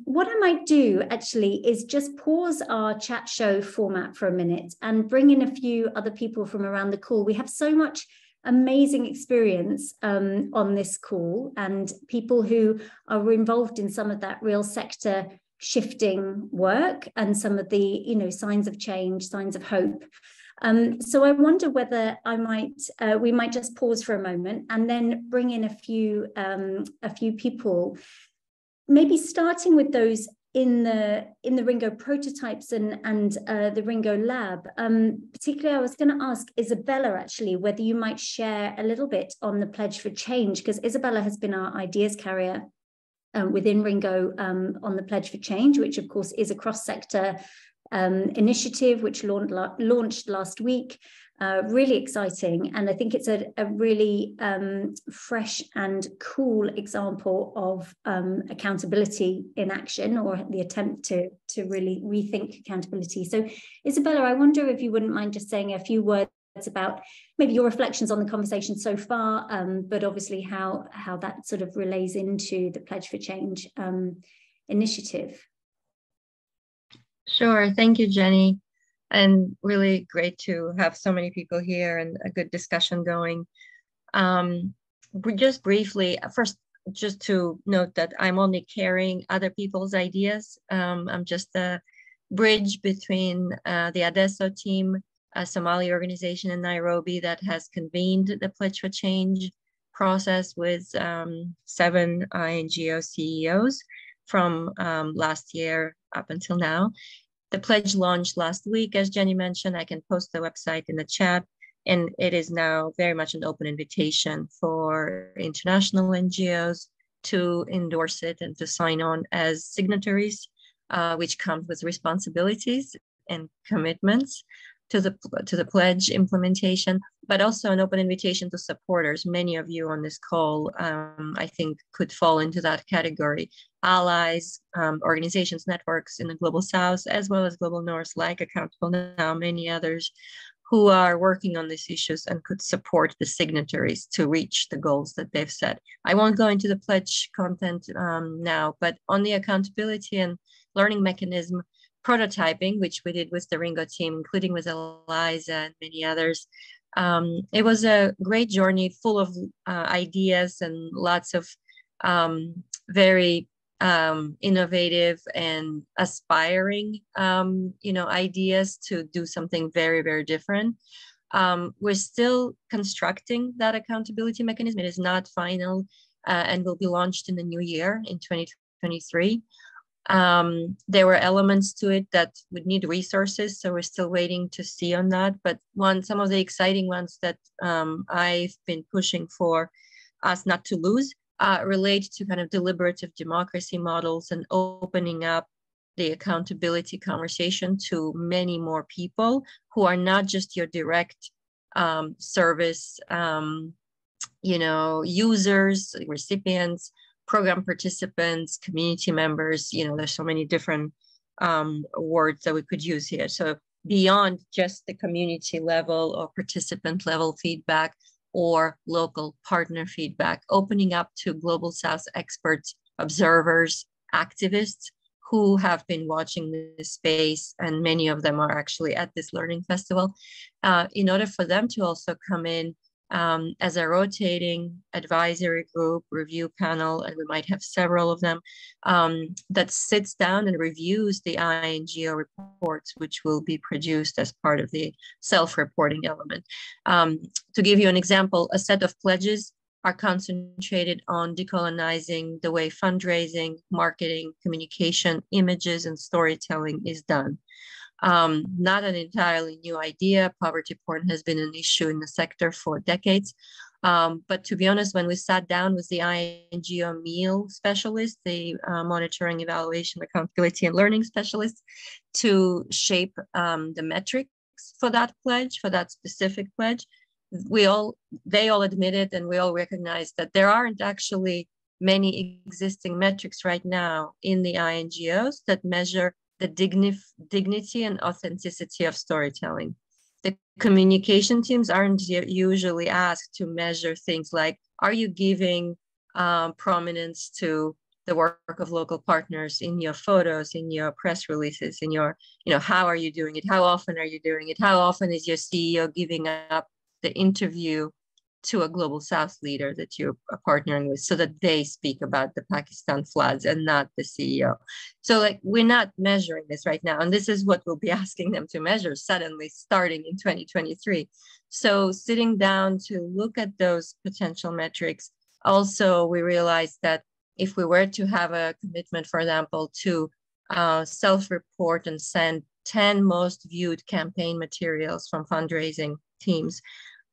What I might do actually is just pause our chat show format for a minute and bring in a few other people from around the call. We have so much amazing experience on this call, and people who are involved in some of that real sector shifting work and some of the signs of change, signs of hope. So I wonder whether we might just pause for a moment and then bring in a few people, maybe starting with those in the Ringo prototypes and the Ringo Lab. Particularly, I was going to ask Isabella actually whether you might share a little bit on the Pledge for Change, because Isabella has been our ideas carrier within Ringo on the Pledge for Change, which of course is a cross-sector initiative which launched last week. Really exciting, and I think it's a really fresh and cool example of accountability in action, or the attempt to really rethink accountability. So Isabella, I wonder if you wouldn't mind just saying a few words about maybe your reflections on the conversation so far, but obviously how that sort of relays into the Pledge for Change initiative. Sure, thank you, Jenny. And really great to have so many people here and a good discussion going. Just briefly, first, just to note that I'm only carrying other people's ideas. I'm just a bridge between the ADESO team, a Somali organization in Nairobi that has convened the Pledge for Change process with 7 INGO CEOs from last year up until now. The pledge launched last week, as Jenny mentioned. I can post the website in the chat, and it is now very much an open invitation for international NGOs to endorse it and to sign on as signatories, which comes with responsibilities and commitments to the pledge implementation, but also an open invitation to supporters. Many of you on this call, I think, could fall into that category. Allies, organizations, networks in the Global South, as well as Global North, like Accountable Now, many others, who are working on these issues and could support the signatories to reach the goals that they've set. I won't go into the pledge content now, but on the accountability and learning mechanism prototyping, which we did with the RINGO team, including with Eliza and many others, it was a great journey full of ideas and lots of very innovative and aspiring, ideas to do something very, very different. We're still constructing that accountability mechanism. It is not final and will be launched in the new year in 2023. There were elements to it that would need resources, so we're still waiting to see on that. But some of the exciting ones that I've been pushing for us not to lose relate to kind of deliberative democracy models and opening up the accountability conversation to many more people who are not just your direct service, users, recipients, program participants, community members. There's so many different words that we could use here. So beyond just the community level or participant level feedback or local partner feedback, opening up to Global South experts, observers, activists who have been watching this space, and many of them are actually at this learning festival, in order for them to also come in as a rotating advisory group, review panel, and we might have several of them, that sits down and reviews the INGO reports, which will be produced as part of the self-reporting element. To give you an example, a set of pledges are concentrated on decolonizing the way fundraising, marketing, communication, images, and storytelling is done. Not an entirely new idea. Poverty porn has been an issue in the sector for decades. But to be honest, when we sat down with the INGO meal specialist, the monitoring, evaluation, accountability, and learning specialist, to shape the metrics for that pledge, for that specific pledge, they all admitted, and we all recognize that there aren't actually many existing metrics right now in the INGOs that measure the dignity and authenticity of storytelling. The communication teams aren't usually asked to measure things like, are you giving prominence to the work of local partners in your photos, in your press releases, in your, how are you doing it? How often are you doing it? How often is your CEO giving up the interview to a Global South leader that you're partnering with so that they speak about the Pakistan floods and not the CEO? So we're not measuring this right now. And this is what we'll be asking them to measure suddenly starting in 2023. So sitting down to look at those potential metrics, also we realized that if we were to have a commitment, for example, to self-report and send 10 most viewed campaign materials from fundraising teams,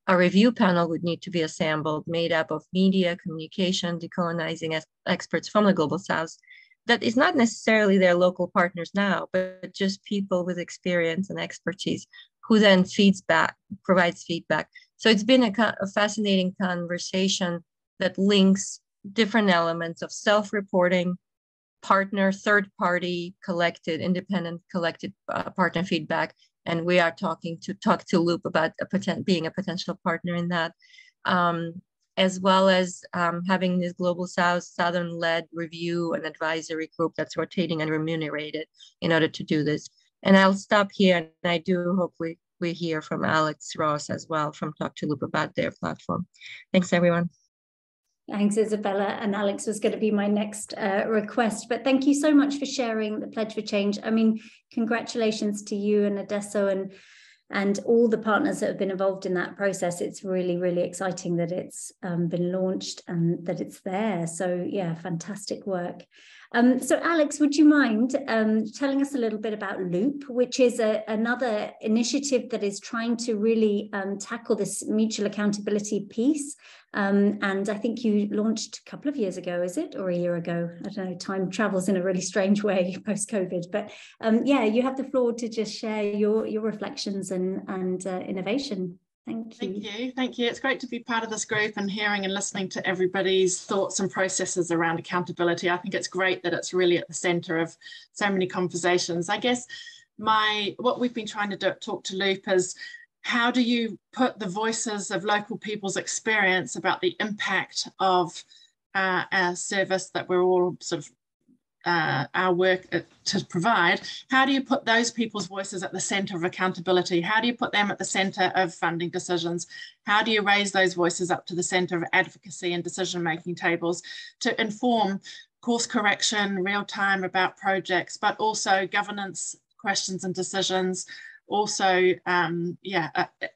a review panel would need to be assembled, made up of media, communication, decolonizing experts from the Global South. That is not necessarily their local partners now, but just people with experience and expertise who then provides feedback. So it's been a fascinating conversation that links different elements of self-reporting, partner, third-party, collected, independent, collected partner feedback. And we are talk to Loop about being a potential partner in that, as well as having this Global South Southern-led review and advisory group that's rotating and remunerated in order to do this. And I'll stop here, and I do hope we hear from Alex Ross as well from Talk to Loop about their platform. Thanks, everyone. Thanks, Isabella. And Alex was going to be my next request, but thank you so much for sharing the Pledge for Change. I mean, congratulations to you and Adesso and all the partners that have been involved in that process. It's really, really exciting that it's been launched and that it's there. So yeah, fantastic work. So Alex, would you mind telling us a little bit about Loop, which is another initiative that is trying to really tackle this mutual accountability piece? And I think you launched a couple of years ago, is it? Or a year ago? I don't know, time travels in a really strange way post-COVID. But yeah, you have the floor to just share your reflections and innovation. Thank you. Thank you. It's great to be part of this group and hearing and listening to everybody's thoughts and processes around accountability. I think it's great that it's really at the center of so many conversations. I guess what we've been trying to do at Talk to Loop is, how do you put the voices of local people's experience about the impact of our service that we're all sort of our work to provide, how do you put those people's voices at the center of accountability? How do you put them at the center of funding decisions? How do you raise those voices up to the center of advocacy and decision-making tables to inform course correction, real time about projects, but also governance questions and decisions, also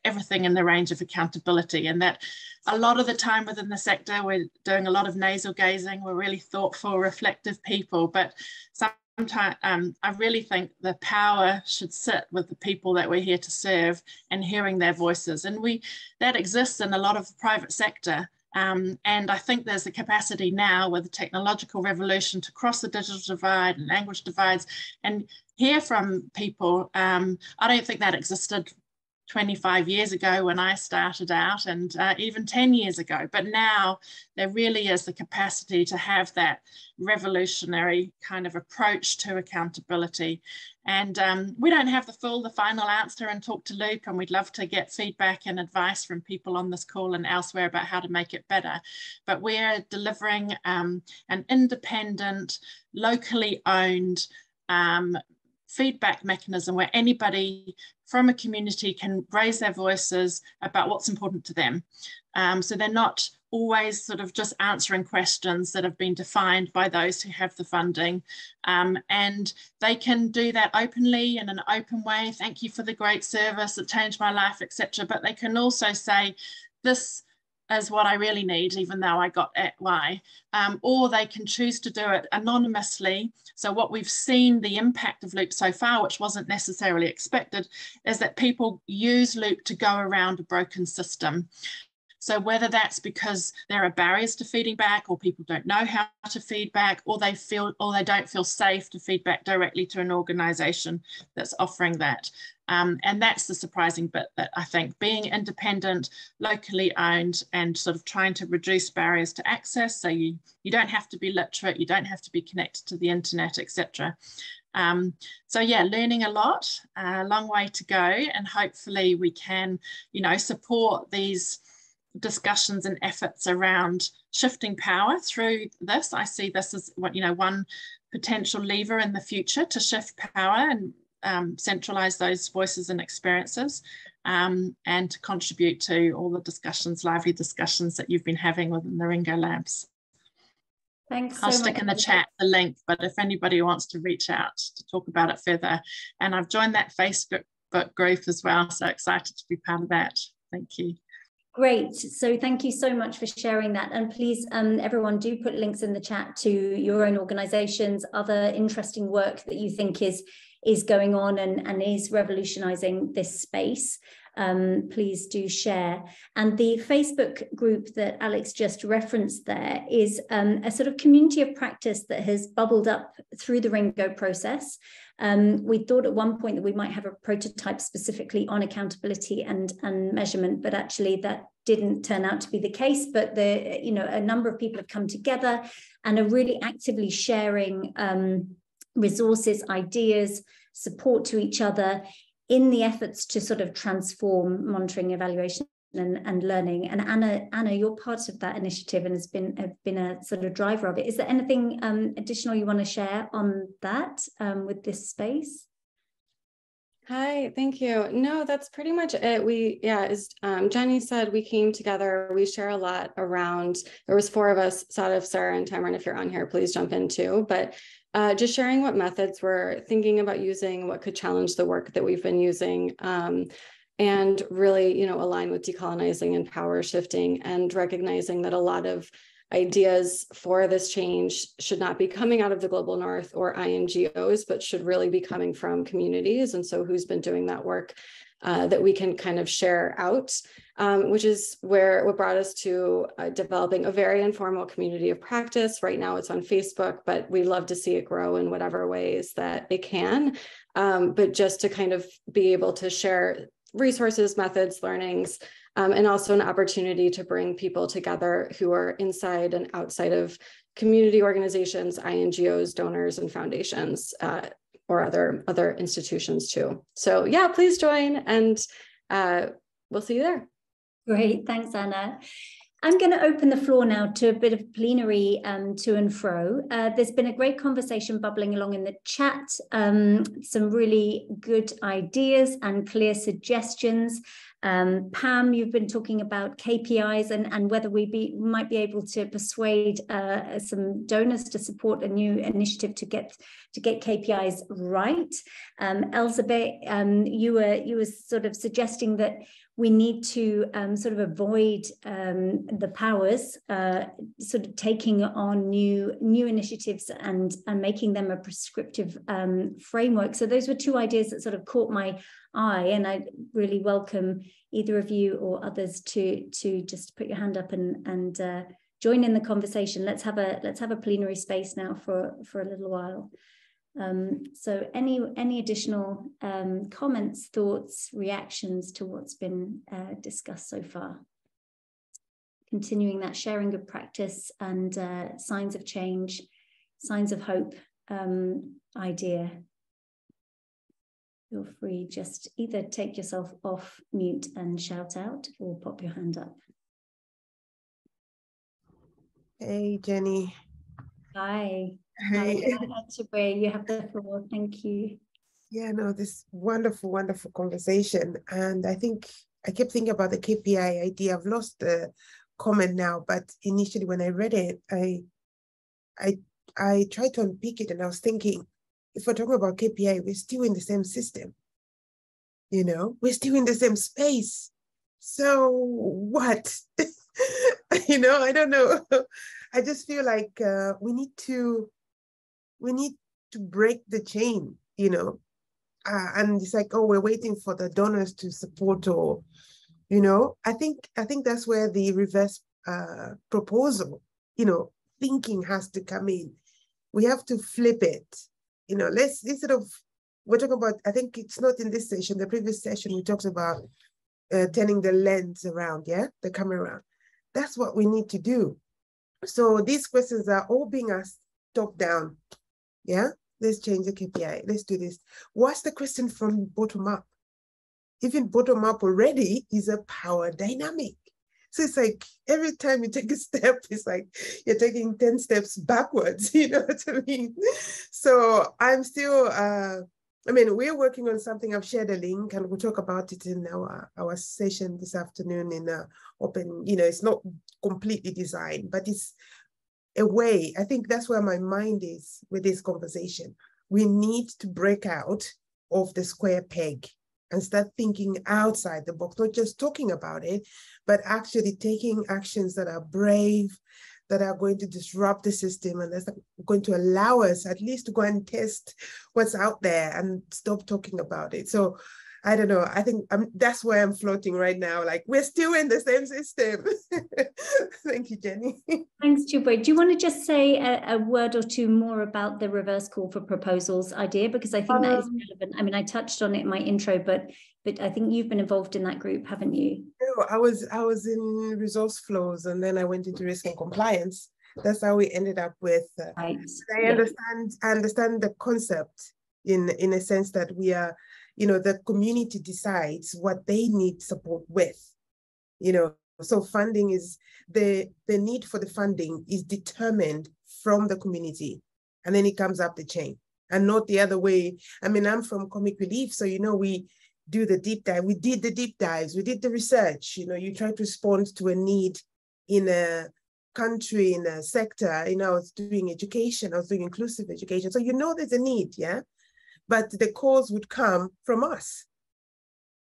everything in the range of accountability. And that a lot of the time within the sector, we're doing a lot of nasal gazing, we're really thoughtful, reflective people, but sometimes I really think the power should sit with the people that we're here to serve and hearing their voices. And that exists in a lot of the private sector. And I think there's the capacity now with the technological revolution to cross the digital divide and language divides and hear from people. I don't think that existed 25 years ago when I started out, and even 10 years ago. But now there really is the capacity to have that revolutionary kind of approach to accountability. And we don't have the final answer and Talk to Loop, and we'd love to get feedback and advice from people on this call and elsewhere about how to make it better. But we're delivering an independent, locally owned feedback mechanism where anybody from a community can raise their voices about what's important to them. So they're not always sort of just answering questions that have been defined by those who have the funding. And they can do that openly in an open way. Thank you for the great service that changed my life, etc. But they can also say, this is what I really need, even though I got at Y. Or they can choose to do it anonymously. So what we've seen, the impact of Loop so far, which wasn't necessarily expected, is that people use Loop to go around a broken system. So whether that's because there are barriers to feeding back, or people don't know how to feed back, or they don't feel safe to feed back directly to an organisation that's offering that. And that's the surprising bit, that I think being independent, locally owned, and sort of trying to reduce barriers to access. So you don't have to be literate, you don't have to be connected to the internet, etc. So yeah, learning a lot, a long way to go, and hopefully we can, support these discussions and efforts around shifting power through this. I see this as one potential lever in the future to shift power and centralize those voices and experiences, and to contribute to all the lively discussions that you've been having within the RINGO Labs. Thanks. I'll stick in the chat the link, but if anybody wants to reach out to talk about it further, and I've joined that Facebook group as well, so excited to be part of that. Thank you. Great. So thank you so much for sharing that. And please, everyone, do put links in the chat to your own organizations, other interesting work that you think is going on and is revolutionizing this space. Please do share. And the Facebook group that Alex just referenced there is a sort of community of practice that has bubbled up through the RINGO process. We thought at one point that we might have a prototype specifically on accountability and measurement, but actually that didn't turn out to be the case. But a number of people have come together and are really actively sharing resources, ideas, support to each other in the efforts to sort of transform monitoring, evaluation, and learning. And Anna, you're part of that initiative and has been a sort of driver of it. Is there anything additional you want to share on that with this space? Hi, thank you. No, that's pretty much it. As Jenny said, we came together, we share a lot around, there was 4 of us, Sadaf, Sarah, and Tamron. If you're on here, please jump in too. But just sharing what methods we're thinking about using, what could challenge the work that we've been using. and really, align with decolonizing and power shifting, and recognizing that a lot of ideas for this change should not be coming out of the global north or INGOs, but should really be coming from communities. And so who's been doing that work that we can kind of share out, which is what brought us to developing a very informal community of practice. Right now it's on Facebook, but we love to see it grow in whatever ways that it can. But just to kind of be able to share resources, methods, learnings, and also an opportunity to bring people together who are inside and outside of community organizations, INGOs, donors, and foundations, or other institutions too. So yeah, please join, and we'll see you there. Great, thanks, Anna. I'm going to open the floor now to a bit of plenary to and fro. There's been a great conversation bubbling along in the chat, some really good ideas and clear suggestions. Pam, you've been talking about KPIs and whether we might be able to persuade some donors to support a new initiative to get KPIs right. Elizabeth, you were sort of suggesting that we need to sort of avoid the powers sort of taking on new initiatives and making them a prescriptive framework. So those were two ideas that sort of caught my eye, and I really welcome either of you or others to just put your hand up and join in the conversation. Let's have a plenary space now for a little while. So any additional comments, thoughts, reactions to what's been discussed so far? Continuing that sharing good practice and signs of change, signs of hope idea. Feel free, just either take yourself off mute and shout out, or pop your hand up. Hey, Jenny. Hi. Hey. You have the floor. Thank you. Yeah, no, this wonderful, wonderful conversation. And I think I kept thinking about the KPI idea. I've lost the comment now, but initially when I read it, I tried to unpick it, and I was thinking, if we're talking about KPI, we're still in the same system. We're still in the same space. So what? I don't know. I just feel like we need to break the chain, and it's like, oh, we're waiting for the donors to support, or, I think that's where the reverse proposal, thinking has to come in. We have to flip it. Let's, instead of, we're talking about, I think it's not in this session, the previous session, we talked about turning the lens around, the camera around. That's what we need to do. So these questions are all being asked top down. Let's change the KPI. Let's do this. What's the question from bottom up? Even bottom up already is a power dynamic. So it's like every time you take a step, it's like you're taking 10 steps backwards, you know what I mean? So I'm still, we're working on something. I've shared a link, and we'll talk about it in our session this afternoon in open, it's not completely designed, but it's a way. I think that's where my mind is with this conversation. We need to break out of the square peg and start thinking outside the box, not just talking about it, but actually taking actions that are brave, that are going to disrupt the system, and that's going to allow us at least to go and test what's out there and stop talking about it. So I don't know, I think that's where I'm floating right now. Like, we're still in the same system. Thank you, Jenny. Thanks, Chubwe. Do you want to just say a word or two more about the reverse call for proposals idea? Because I think that is relevant. I touched on it in my intro, but I think you've been involved in that group, haven't you? No, I was in resource flows, and then I went into risk and compliance. That's how we ended up with. Right. I understand the concept in a sense that we are, the community decides what they need support with, so funding is, the need for the funding is determined from the community, and then it comes up the chain, and not the other way. I'm from Comic Relief, so, we do the deep dive. We did the deep dives, we did the research, you try to respond to a need in a country, in a sector. I was doing education, I was doing inclusive education. So there's a need, but the calls would come from us.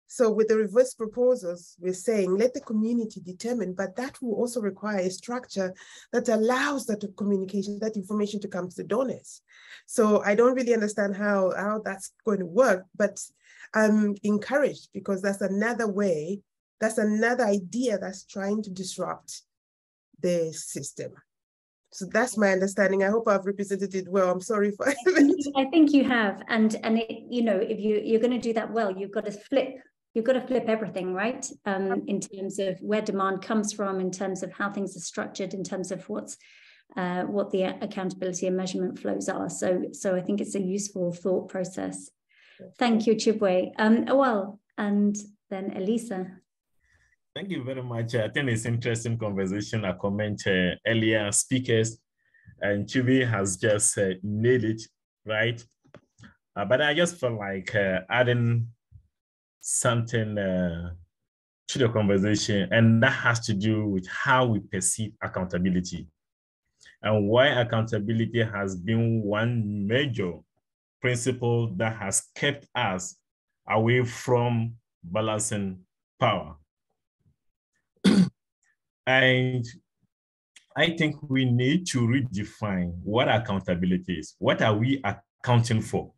So with the reverse proposals, we're saying let the community determine, but that will also require a structure that allows that communication, that information to come to the donors. So I don't really understand how that's going to work, but I'm encouraged because that's another way, that's another idea that's trying to disrupt the system. So that's my understanding. I hope I've represented it well. I'm sorry for I think you have, and it, you know, if you're going to do that well, you've got to flip everything, right? In terms of where demand comes from, in terms of how things are structured, in terms of what the accountability and measurement flows are. So I think it's a useful thought process. Thank you, Chibwe. Well, and then Elisa. Thank you very much. I think it's interesting conversation. I comment earlier speakers, and Chibi has just nailed it, right? But I just felt like adding something to the conversation, and that has to do with how we perceive accountability and why accountability has been one major principle that has kept us away from balancing power. And I think we need to redefine what accountability is. What are we accounting for?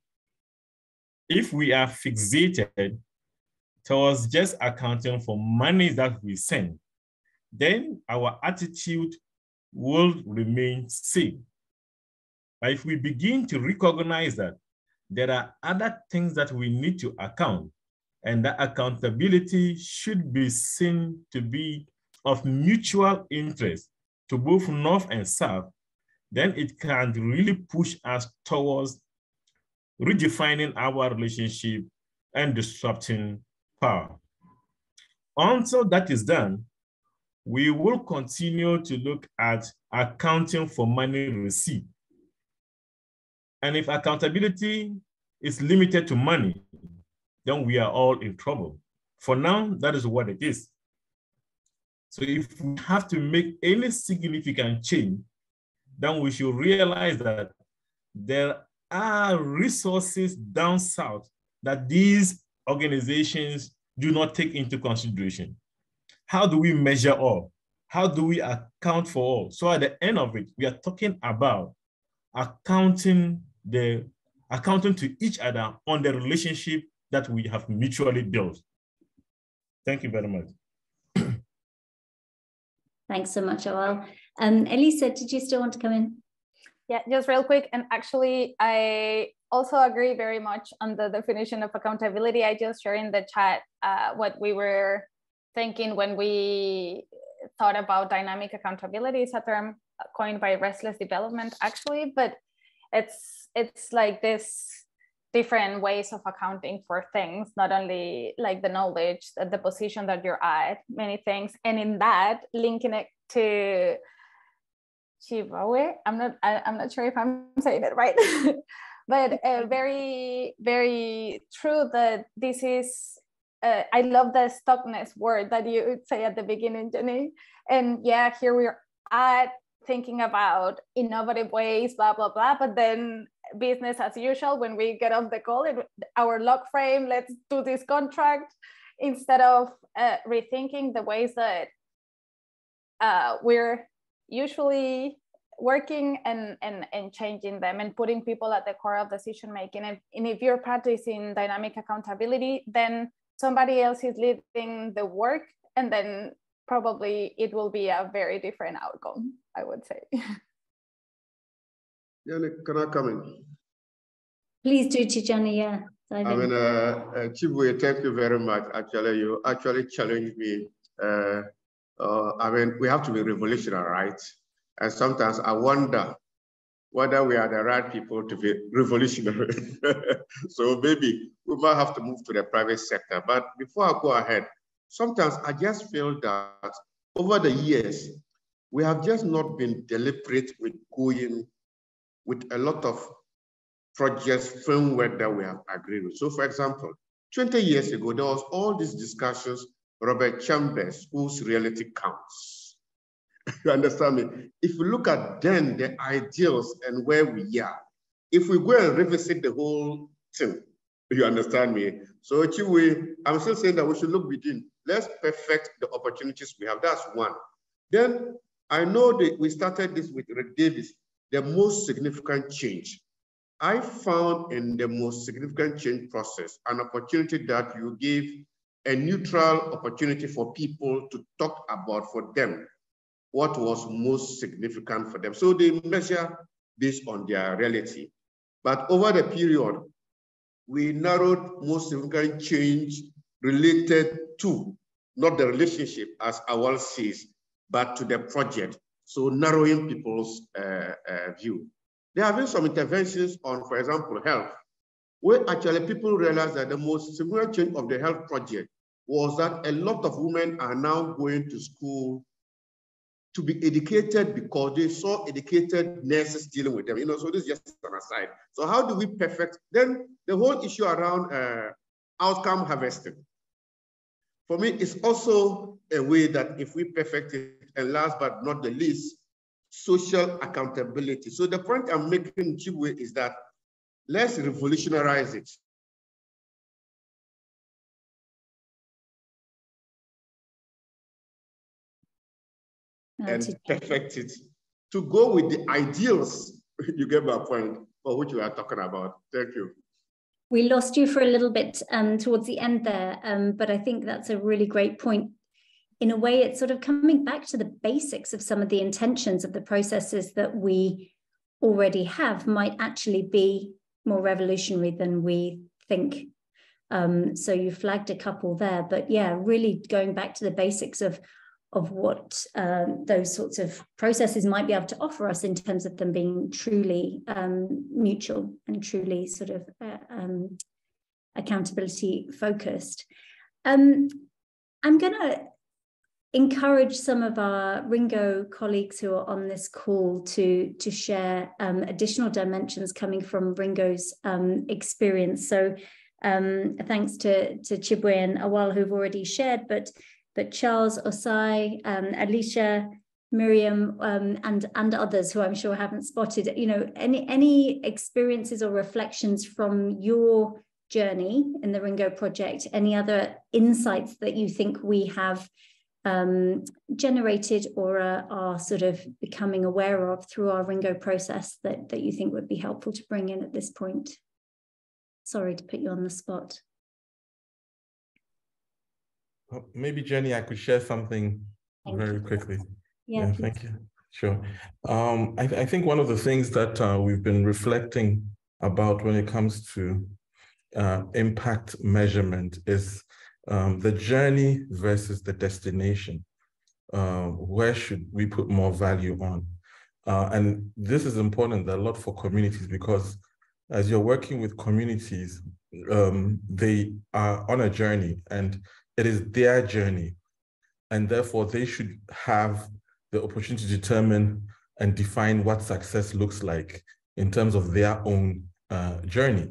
If we are fixated towards just accounting for money that we send, then our attitude will remain same. But if we begin to recognize that there are other things that we need to account, and that accountability should be seen to be of mutual interest to both North and South, then it can really push us towards redefining our relationship and disrupting power. Until that is done, we will continue to look at accounting for money received. And if accountability is limited to money, then we are all in trouble. For now, that is what it is. So if we have to make any significant change, then we should realize that there are resources down south that these organizations do not take into consideration. How do we measure all? How do we account for all? So at the end of it, we are talking about accounting to each other on the relationship that we have mutually built. Thank you very much. Thanks so much, Awal. Elisa, did you still want to come in? Yeah, just real quick. And actually, I also agree very much on the definition of accountability. I just shared in the chat what we were thinking when we thought about dynamic accountability. Is a term coined by Restless Development, actually, but it's like this different ways of accounting for things, not only like the knowledge, the position that you're at, many things. And in that, linking it to Chibawe, I'm not sure if I'm saying it right, but very, very true that this is, I love the stuckness word that you would say at the beginning, Jenny. And yeah, here we're at thinking about innovative ways, blah, blah, blah, but then business as usual, when we get off the call, our log frame, let's do this contract, instead of rethinking the ways that we're usually working and changing them and putting people at the core of decision making. And if you're practicing dynamic accountability, then somebody else is leading the work, and then probably it will be a very different outcome, I would say. Yannick, can I come in? Please do, Tijani, yeah. Chibwe, thank you very much. Actually, you actually challenged me. We have to be revolutionary, right? And sometimes I wonder whether we are the right people to be revolutionary. So maybe we might have to move to the private sector. But before I go ahead, sometimes I just feel that over the years, we have just not been deliberate with going with a lot of projects, framework that we have agreed with. So for example, 20 years ago, there was all these discussions, Robert Chambers, whose reality counts. You understand me? If we look at then the ideals and where we are, if we go and revisit the whole thing, You understand me? So Chiwe, I'm still saying that we should look within. Let's perfect the opportunities we have. That's one. Then I know that we started this with Rediff, the most significant change. I found in the most significant change process an opportunity that you give a neutral opportunity for people to talk about for them what was most significant for them. So they measure based on their reality. But over the period, we narrowed most significant change related to, not the relationship as Awal says, but to the project. So narrowing people's view. There have been some interventions on, for example, health, where actually people realized that the most significant change of the health project was that a lot of women are now going to school to be educated because they saw educated nurses dealing with them. So this is just an aside. So how do we perfect? Then the whole issue around outcome harvesting. For me, it's also a way that if we perfect it, and last but not the least, social accountability. So the point I'm making, Chibwe, is that let's revolutionize it. And perfect it to go with the ideals. You get my point, for which we are talking about. Thank you. We lost you for a little bit towards the end there, but I think that's a really great point. In a way, it's sort of coming back to the basics of some of the intentions of the processes that we already have might actually be more revolutionary than we think. So you flagged a couple there, but yeah, really going back to the basics of what those sorts of processes might be able to offer us in terms of them being truly mutual and truly sort of accountability focused. I'm going to encourage some of our Ringo colleagues who are on this call to share additional dimensions coming from Ringo's experience. So thanks to Chibwe and Awal who've already shared, but Charles, Osai, Alicia, Miriam, and others who I'm sure haven't spotted, any experiences or reflections from your journey in the Ringo project, any other insights that you think we have generated or are sort of becoming aware of through our Ringo process that you think would be helpful to bring in at this point? Sorry to put you on the spot. Maybe, Jenny, I could share something very quickly. Yeah, thank you. Sure. I think one of the things that we've been reflecting about when it comes to impact measurement is the journey versus the destination. Where should we put more value on? And this is important a lot for communities because as you're working with communities, they are on a journey and it is their journey. And therefore they should have the opportunity to determine and define what success looks like in terms of their own journey.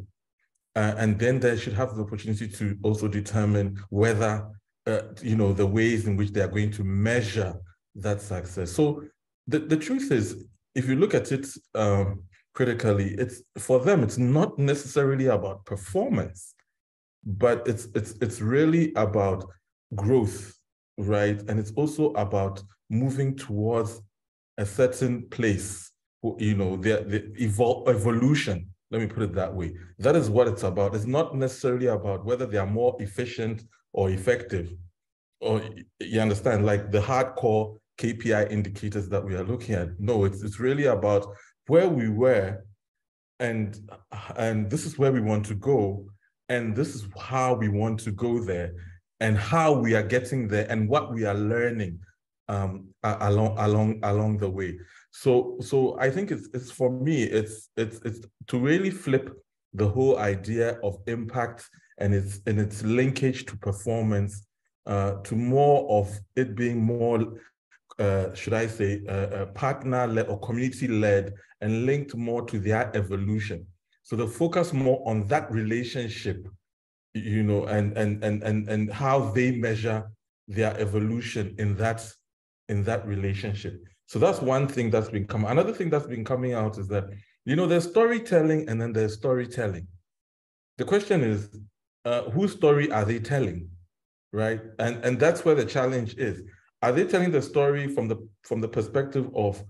And then they should have the opportunity to also determine whether, the ways in which they are going to measure that success. So the truth is, if you look at it critically, for them, it's not necessarily about performance, but it's really about growth, right? And it's also about moving towards a certain place, the evolution. Let me put it that way. That is what it's about. It's not necessarily about whether they are more efficient or effective, or you understand, like the hardcore KPI indicators that we are looking at. No, it's really about where we were, and this is where we want to go, and this is how we want to go there, and how we are getting there, and what we are learning along the way. So I think it's for me, it's to really flip the whole idea of impact and its linkage to performance to more of it being more, should I say, partner-led or community-led and linked more to their evolution. So to focus more on that relationship, and how they measure their evolution in that relationship. So that's one thing that's been coming. Another thing that's been coming out is that, there's storytelling and then there's storytelling. The question is, whose story are they telling, right? And that's where the challenge is. Are they telling the story from the perspective of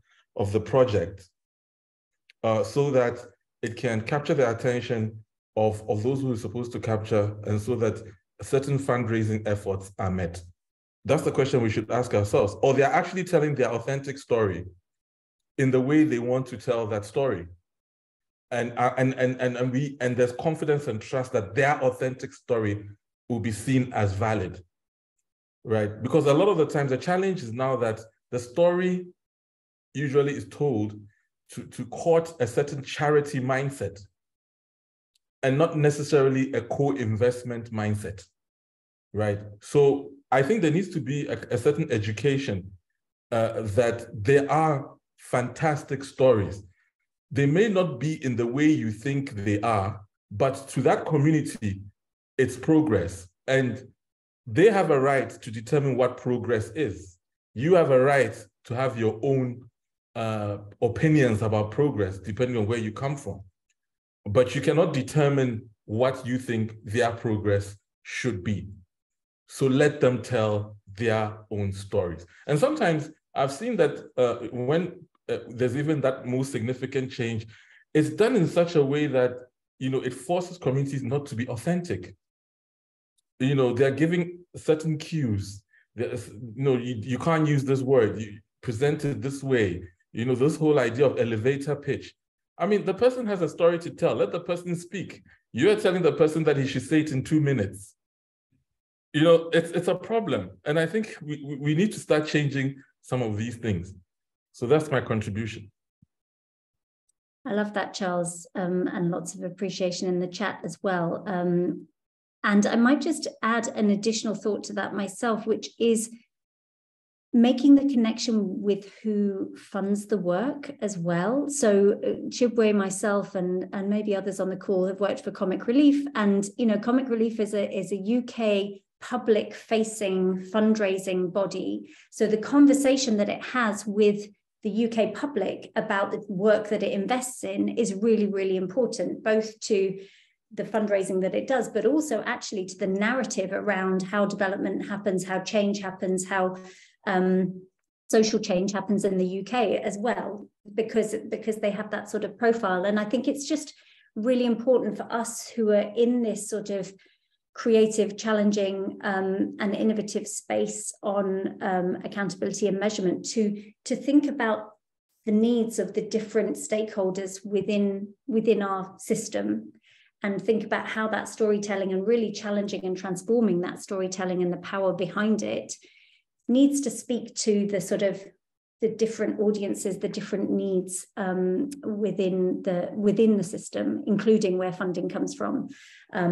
the project, so that it can capture the attention of those who are supposed to capture, and so that certain fundraising efforts are met? That's the question we should ask ourselves. Or they're actually telling their authentic story in the way they want to tell that story. And there's confidence and trust that their authentic story will be seen as valid, right? Because a lot of the times the challenge is now that the story usually is told to court a certain charity mindset and not necessarily a co-investment mindset, right? So I think there needs to be a certain education that there are fantastic stories. They may not be in the way you think they are, but to that community, it's progress. And they have a right to determine what progress is. You have a right to have your own opinions about progress, depending on where you come from. But you cannot determine what you think their progress should be. So let them tell their own stories. And sometimes I've seen that when there's even that most significant change, it's done in such a way that, it forces communities not to be authentic. They're giving certain cues. You can't use this word. You present it this way. This whole idea of elevator pitch. I mean, the person has a story to tell. Let the person speak. You're telling the person that he should say it in 2 minutes. It's a problem. And I think we need to start changing some of these things. So that's my contribution. I love that, Charles, and lots of appreciation in the chat as well. And I might just add an additional thought to that myself, which is making the connection with who funds the work as well. So Chibwe, myself, and maybe others on the call have worked for Comic Relief. And, Comic Relief is a UK public-facing fundraising body. So the conversation that it has with the UK public about the work that it invests in is really, really important, both to the fundraising that it does, but also actually to the narrative around how development happens, how change happens, how social change happens in the UK as well, because they have that sort of profile. And I think it's just really important for us who are in this sort of creative, challenging and innovative space on accountability and measurement to think about the needs of the different stakeholders within our system, and think about how that storytelling, and really challenging and transforming that storytelling and the power behind it, needs to speak to the sort of the different audiences, the different needs within the system, including where funding comes from,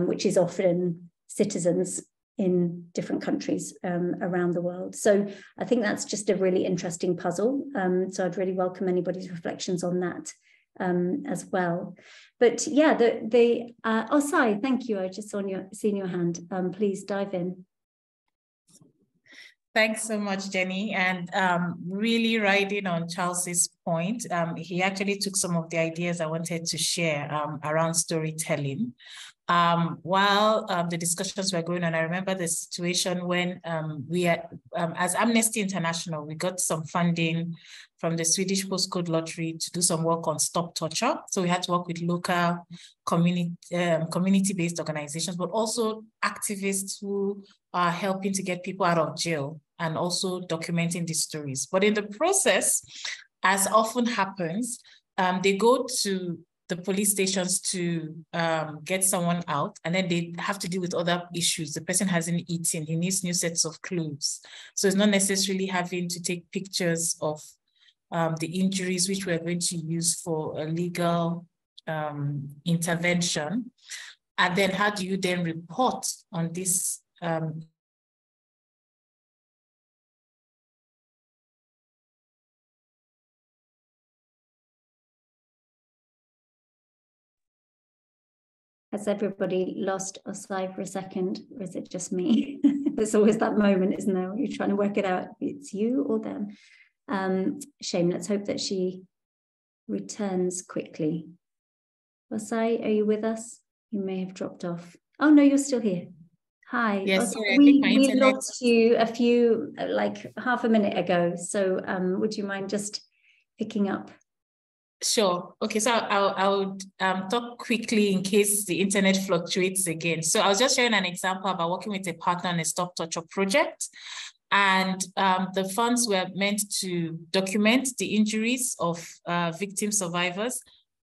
which is often citizens in different countries around the world. So I think that's just a really interesting puzzle. So I'd really welcome anybody's reflections on that as well. But yeah, Osai, thank you. I just seen your hand. Please dive in. Thanks so much, Jenny. And really riding on Charles's point, he actually took some of the ideas I wanted to share around storytelling. While the discussions were going on, I remember the situation when we had, as Amnesty International, we got some funding from the Swedish Postcode Lottery to do some work on Stop Torture. So we had to work with local community-based organizations, but also activists who are helping to get people out of jail and also documenting these stories. But in the process, as often happens, they go to the police stations to get someone out, and then they have to deal with other issues. The person hasn't eaten, he needs new sets of clothes. So it's not necessarily having to take pictures of the injuries which we're going to use for a legal intervention. And then how do you then report on this Has everybody lost Osai for a second, or is it just me? There's always that moment, isn't there, when you're trying to work it out, it's you or them. Shame, let's hope that she returns quickly. Osai, are you with us? You may have dropped off. Oh, no, you're still here. Hi. Yes, oh, sorry, we lost you a few, like half a minute ago. So would you mind just picking up? Sure. Okay, so I'll talk quickly in case the internet fluctuates again. So I was just sharing an example about working with a partner on a Stop Torture project. And the funds were meant to document the injuries of victim survivors,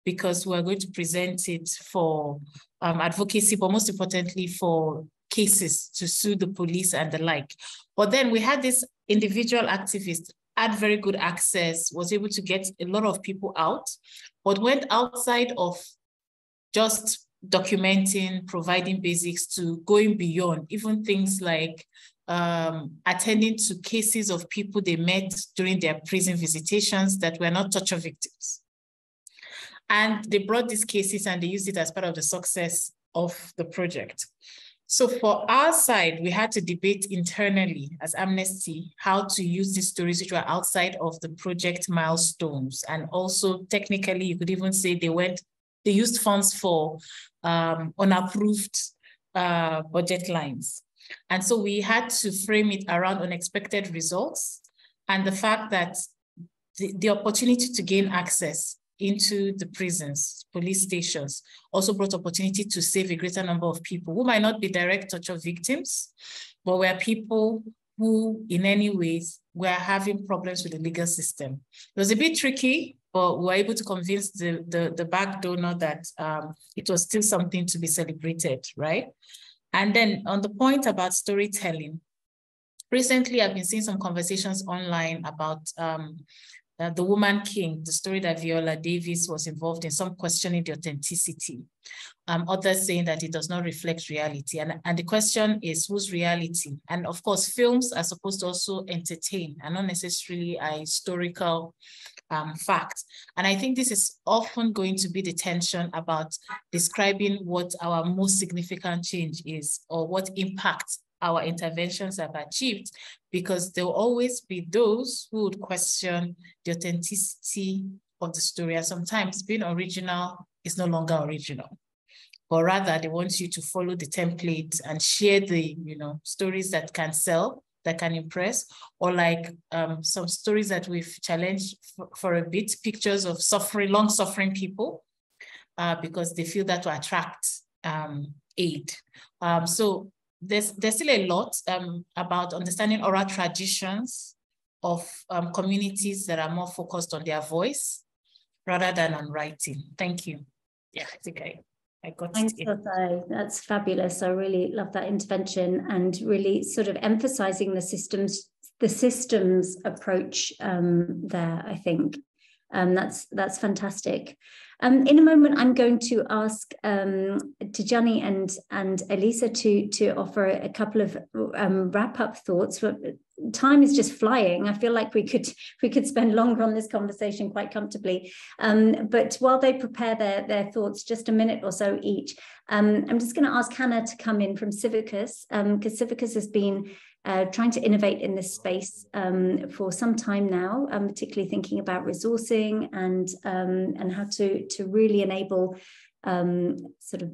because we're going to present it for advocacy, but most importantly for cases to sue the police and the like. But then we had this individual activist, had very good access, was able to get a lot of people out, but went outside of just documenting, providing basics, to going beyond, even things like attending to cases of people they met during their prison visitations that were not torture victims. And they brought these cases and they used it as part of the success of the project. So for our side, we had to debate internally as Amnesty how to use these stories which were outside of the project milestones. And also technically, you could even say they used funds for unapproved budget lines. And so we had to frame it around unexpected results and the fact that the opportunity to gain access into the prisons, police stations, also brought opportunity to save a greater number of people who might not be direct torture victims, but were people who in any ways were having problems with the legal system. It was a bit tricky, but we were able to convince the back donor that it was still something to be celebrated, right? And then on the point about storytelling, recently I've been seeing some conversations online about the Woman King, the story that Viola Davis was involved in, some questioning the authenticity. Others saying that it does not reflect reality. And the question is, whose reality? And of course, films are supposed to also entertain and not necessarily a historical fact. And I think this is often going to be the tension about describing what our most significant change is or what impact our interventions have achieved, because there will always be those who would question the authenticity of the story. And sometimes being original is no longer original, but rather they want you to follow the template and share the stories that can sell, that can impress, or like some stories that we've challenged for a bit, pictures of suffering, long suffering people, because they feel that to attract aid. So there's still a lot about understanding oral traditions of communities that are more focused on their voice rather than on writing. Thank you. Yeah, I think I got Thanks, it. Jose. That's fabulous. I really love that intervention and really sort of emphasizing the systems approach there, I think. That's fantastic. In a moment, I'm going to ask Tijani and Elisa to offer a couple of wrap-up thoughts. But time is just flying. I feel like we could spend longer on this conversation quite comfortably. But while they prepare their thoughts, just a minute or so each, I'm just going to ask Hannah to come in from Civicus, because Civicus has been trying to innovate in this space for some time now, particularly thinking about resourcing and how to really enable sort of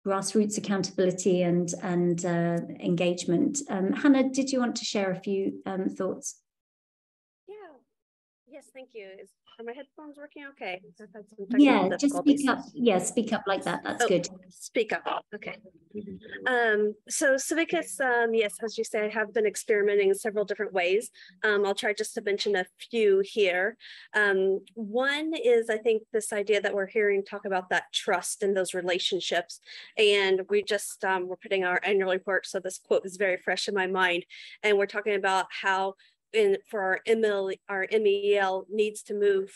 grassroots accountability and engagement. Hannah, did you want to share a few thoughts? Yeah. Yes, thank you. Are my headphones working okay? Yeah, just speak up. Yeah, speak up like that. That's good. Speak up. Okay. So Civicus, yes, as you say, have been experimenting in several different ways. I'll try just to mention a few here. One is, I think, this idea that we're hearing talk about that trust in those relationships. And we just, we're putting our annual report, so this quote is very fresh in my mind. And we're talking about how for our MEL needs to move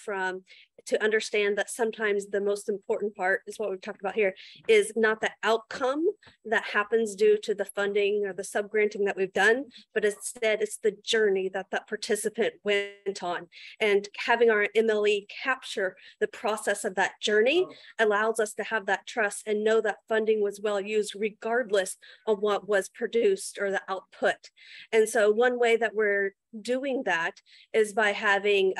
to understand that sometimes the most important part is what we've talked about here is not the outcome that happens due to the funding or the subgranting that we've done, but instead it's the journey that participant went on. And having our MLE capture the process of that journey allows us to have that trust and know that funding was well used regardless of what was produced or the output. And so one way that we're doing that is by having,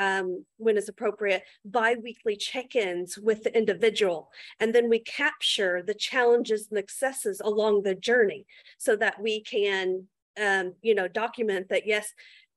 when it's appropriate, bi-weekly check-ins with the individual. And then we capture the challenges and successes along the journey so that we can, document that, yes,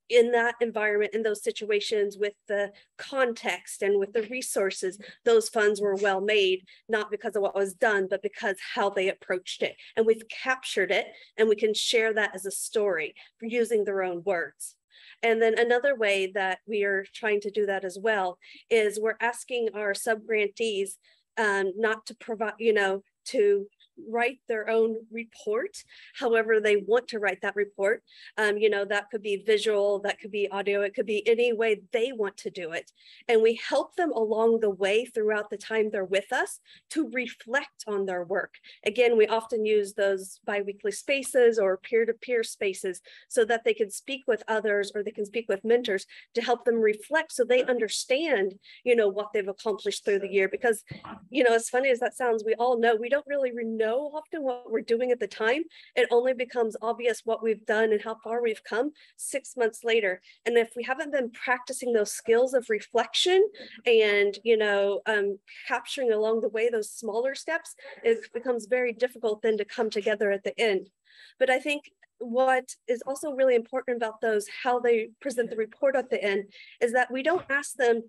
in that environment, in those situations, with the context and with the resources, those funds were well made, not because of what was done, but because how they approached it. And we've captured it, and we can share that as a story using their own words. And then another way that we are trying to do that as well is we're asking our sub-grantees not to provide, to write their own report, however they want to write that report. That could be visual, that could be audio, it could be any way they want to do it. And we help them along the way throughout the time they're with us to reflect on their work. Again, we often use those bi-weekly spaces or peer-to-peer spaces so that they can speak with others or they can speak with mentors to help them reflect so they understand, what they've accomplished through the year. Because, as funny as that sounds, we all know we don't really know often what we're doing at the time. It only becomes obvious what we've done and how far we've come 6 months later. And if we haven't been practicing those skills of reflection and, capturing along the way those smaller steps, it becomes very difficult then to come together at the end. But I think what is also really important about those, how they present the report at the end, is that we don't ask them,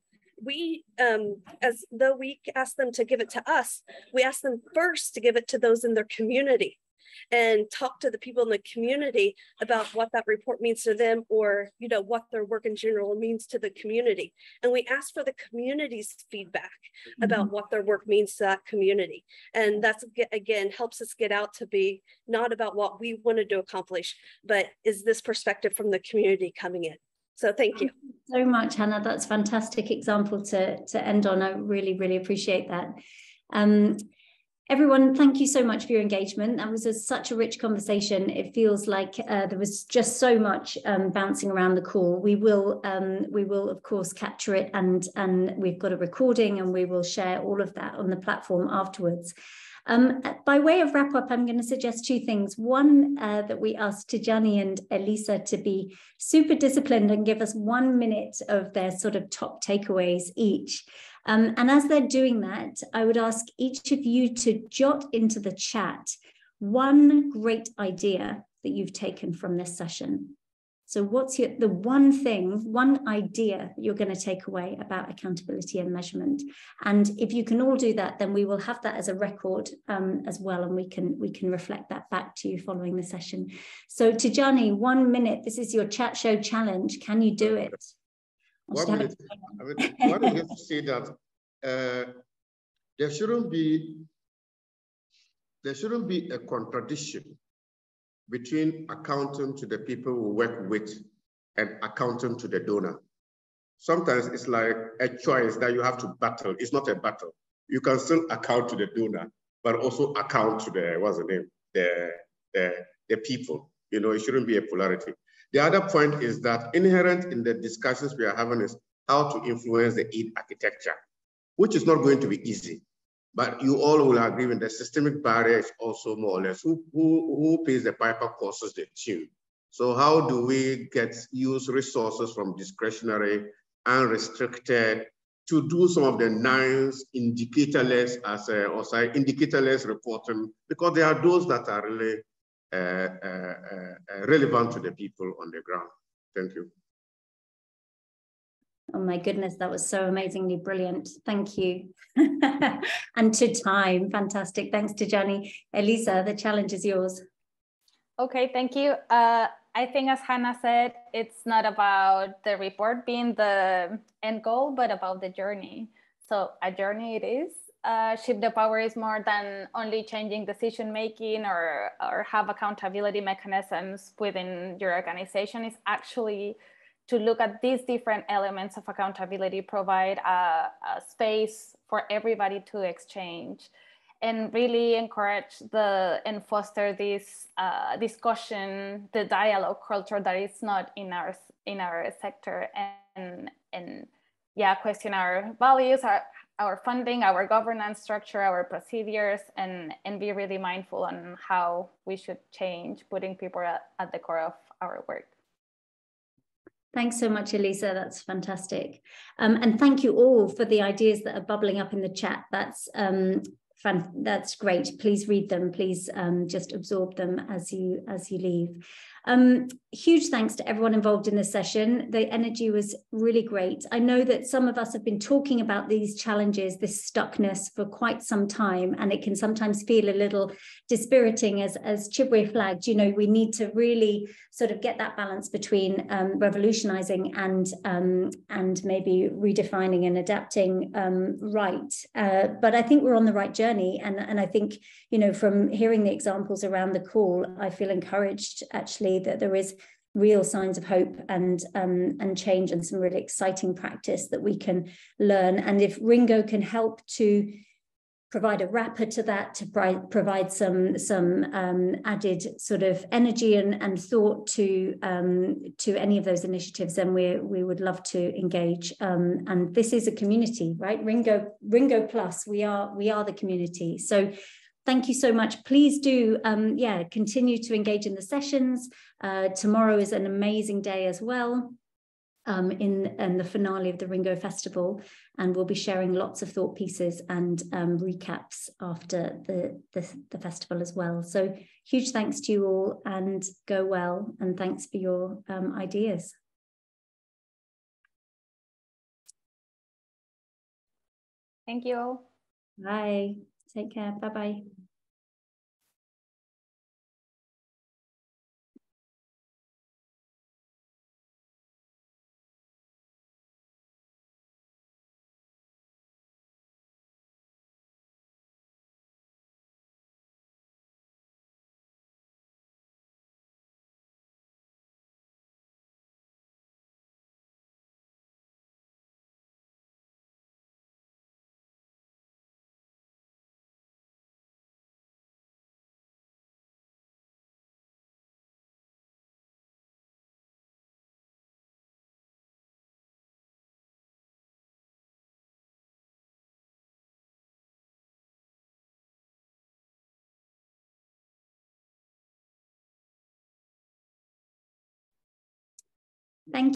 as though we ask them to give it to us, we ask them first to give it to those in their community and talk to the people in the community about what that report means to them, or what their work in general means to the community. And we ask for the community's feedback about what their work means to that community. And that's, again, helps us get out to be not about what we wanted to accomplish, but is this perspective from the community coming in. So thank you so much, Hannah. That's a fantastic example to end on. I really, really appreciate that. Everyone, thank you so much for your engagement. That was such a rich conversation. It feels like there was just so much bouncing around the call. We will, of course, capture it, and we've got a recording, and we will share all of that on the platform afterwards. By way of wrap up, I'm going to suggest two things. One, that we ask Tijani and Elisa to be super disciplined and give us 1 minute of their sort of top takeaways each. And as they're doing that, I would ask each of you to jot into the chat one great idea that you've taken from this session. So what's the one thing, one idea that you're going to take away about accountability and measurement? And if you can all do that, then we will have that as a record as well, and we can reflect that back to you following the session. So Tijani, 1 minute, this is your chat show challenge. Can you do it? 1 minute. One is to say that there shouldn't be a contradiction between accounting to the people we work with and accounting to the donor. Sometimes it's like a choice that you have to battle. It's not a battle. You can still account to the donor, but also account to the, what's the name, the people. It shouldn't be a polarity. The other point is that inherent in the discussions we are having is how to influence the aid architecture, which is not going to be easy. But you all will agree with the systemic barrier is also more or less who pays the piper causes the tune. So how do we use resources from discretionary and restricted to do some of the nice indicatorless indicatorless reporting, because there are those that are really relevant to the people on the ground. Thank you. Oh my goodness, that was so amazingly brilliant. Thank you. And to time, fantastic. Thanks to Tijani. Elisa, the challenge is yours. Okay, thank you. I think, as Hannah said, it's not about the report being the end goal, but about the journey. So a journey it is. Shift the Power is more than only changing decision-making or have accountability mechanisms within your organization. It's actually to look at these different elements of accountability, provide a space for everybody to exchange, and really encourage and foster this discussion, the dialogue culture that is not in our sector, and question our values, our funding, our governance structure, our procedures, and be really mindful on how we should change, putting people at the core of our work. Thanks so much, Elisa. That's fantastic. And thank you all for the ideas that are bubbling up in the chat. That's great. Please read them. Please just absorb them as you leave. Huge thanks to everyone involved in this session. The energy was really great. I know that some of us have been talking about these challenges, this stuckness for quite some time, and it can sometimes feel a little dispiriting as Chibwe flagged. You know, we need to really sort of get that balance between revolutionizing and maybe redefining and adapting right. But I think we're on the right journey. And I think, you know, from hearing the examples around the call, I feel encouraged actually that there is real signs of hope and change and some really exciting practice that we can learn. And if Ringo can help to provide a wrapper to that, to provide some added sort of energy and thought to any of those initiatives, then we would love to engage. And this is a community, right? Ringo Plus, we are the community. So thank you so much. Please do, continue to engage in the sessions. Tomorrow is an amazing day as well, in the finale of the Ringo Festival, and we'll be sharing lots of thought pieces and recaps after the festival as well. So huge thanks to you all, and go well, and thanks for your ideas. Thank you all. Bye. Take care. Bye-bye. Thank you.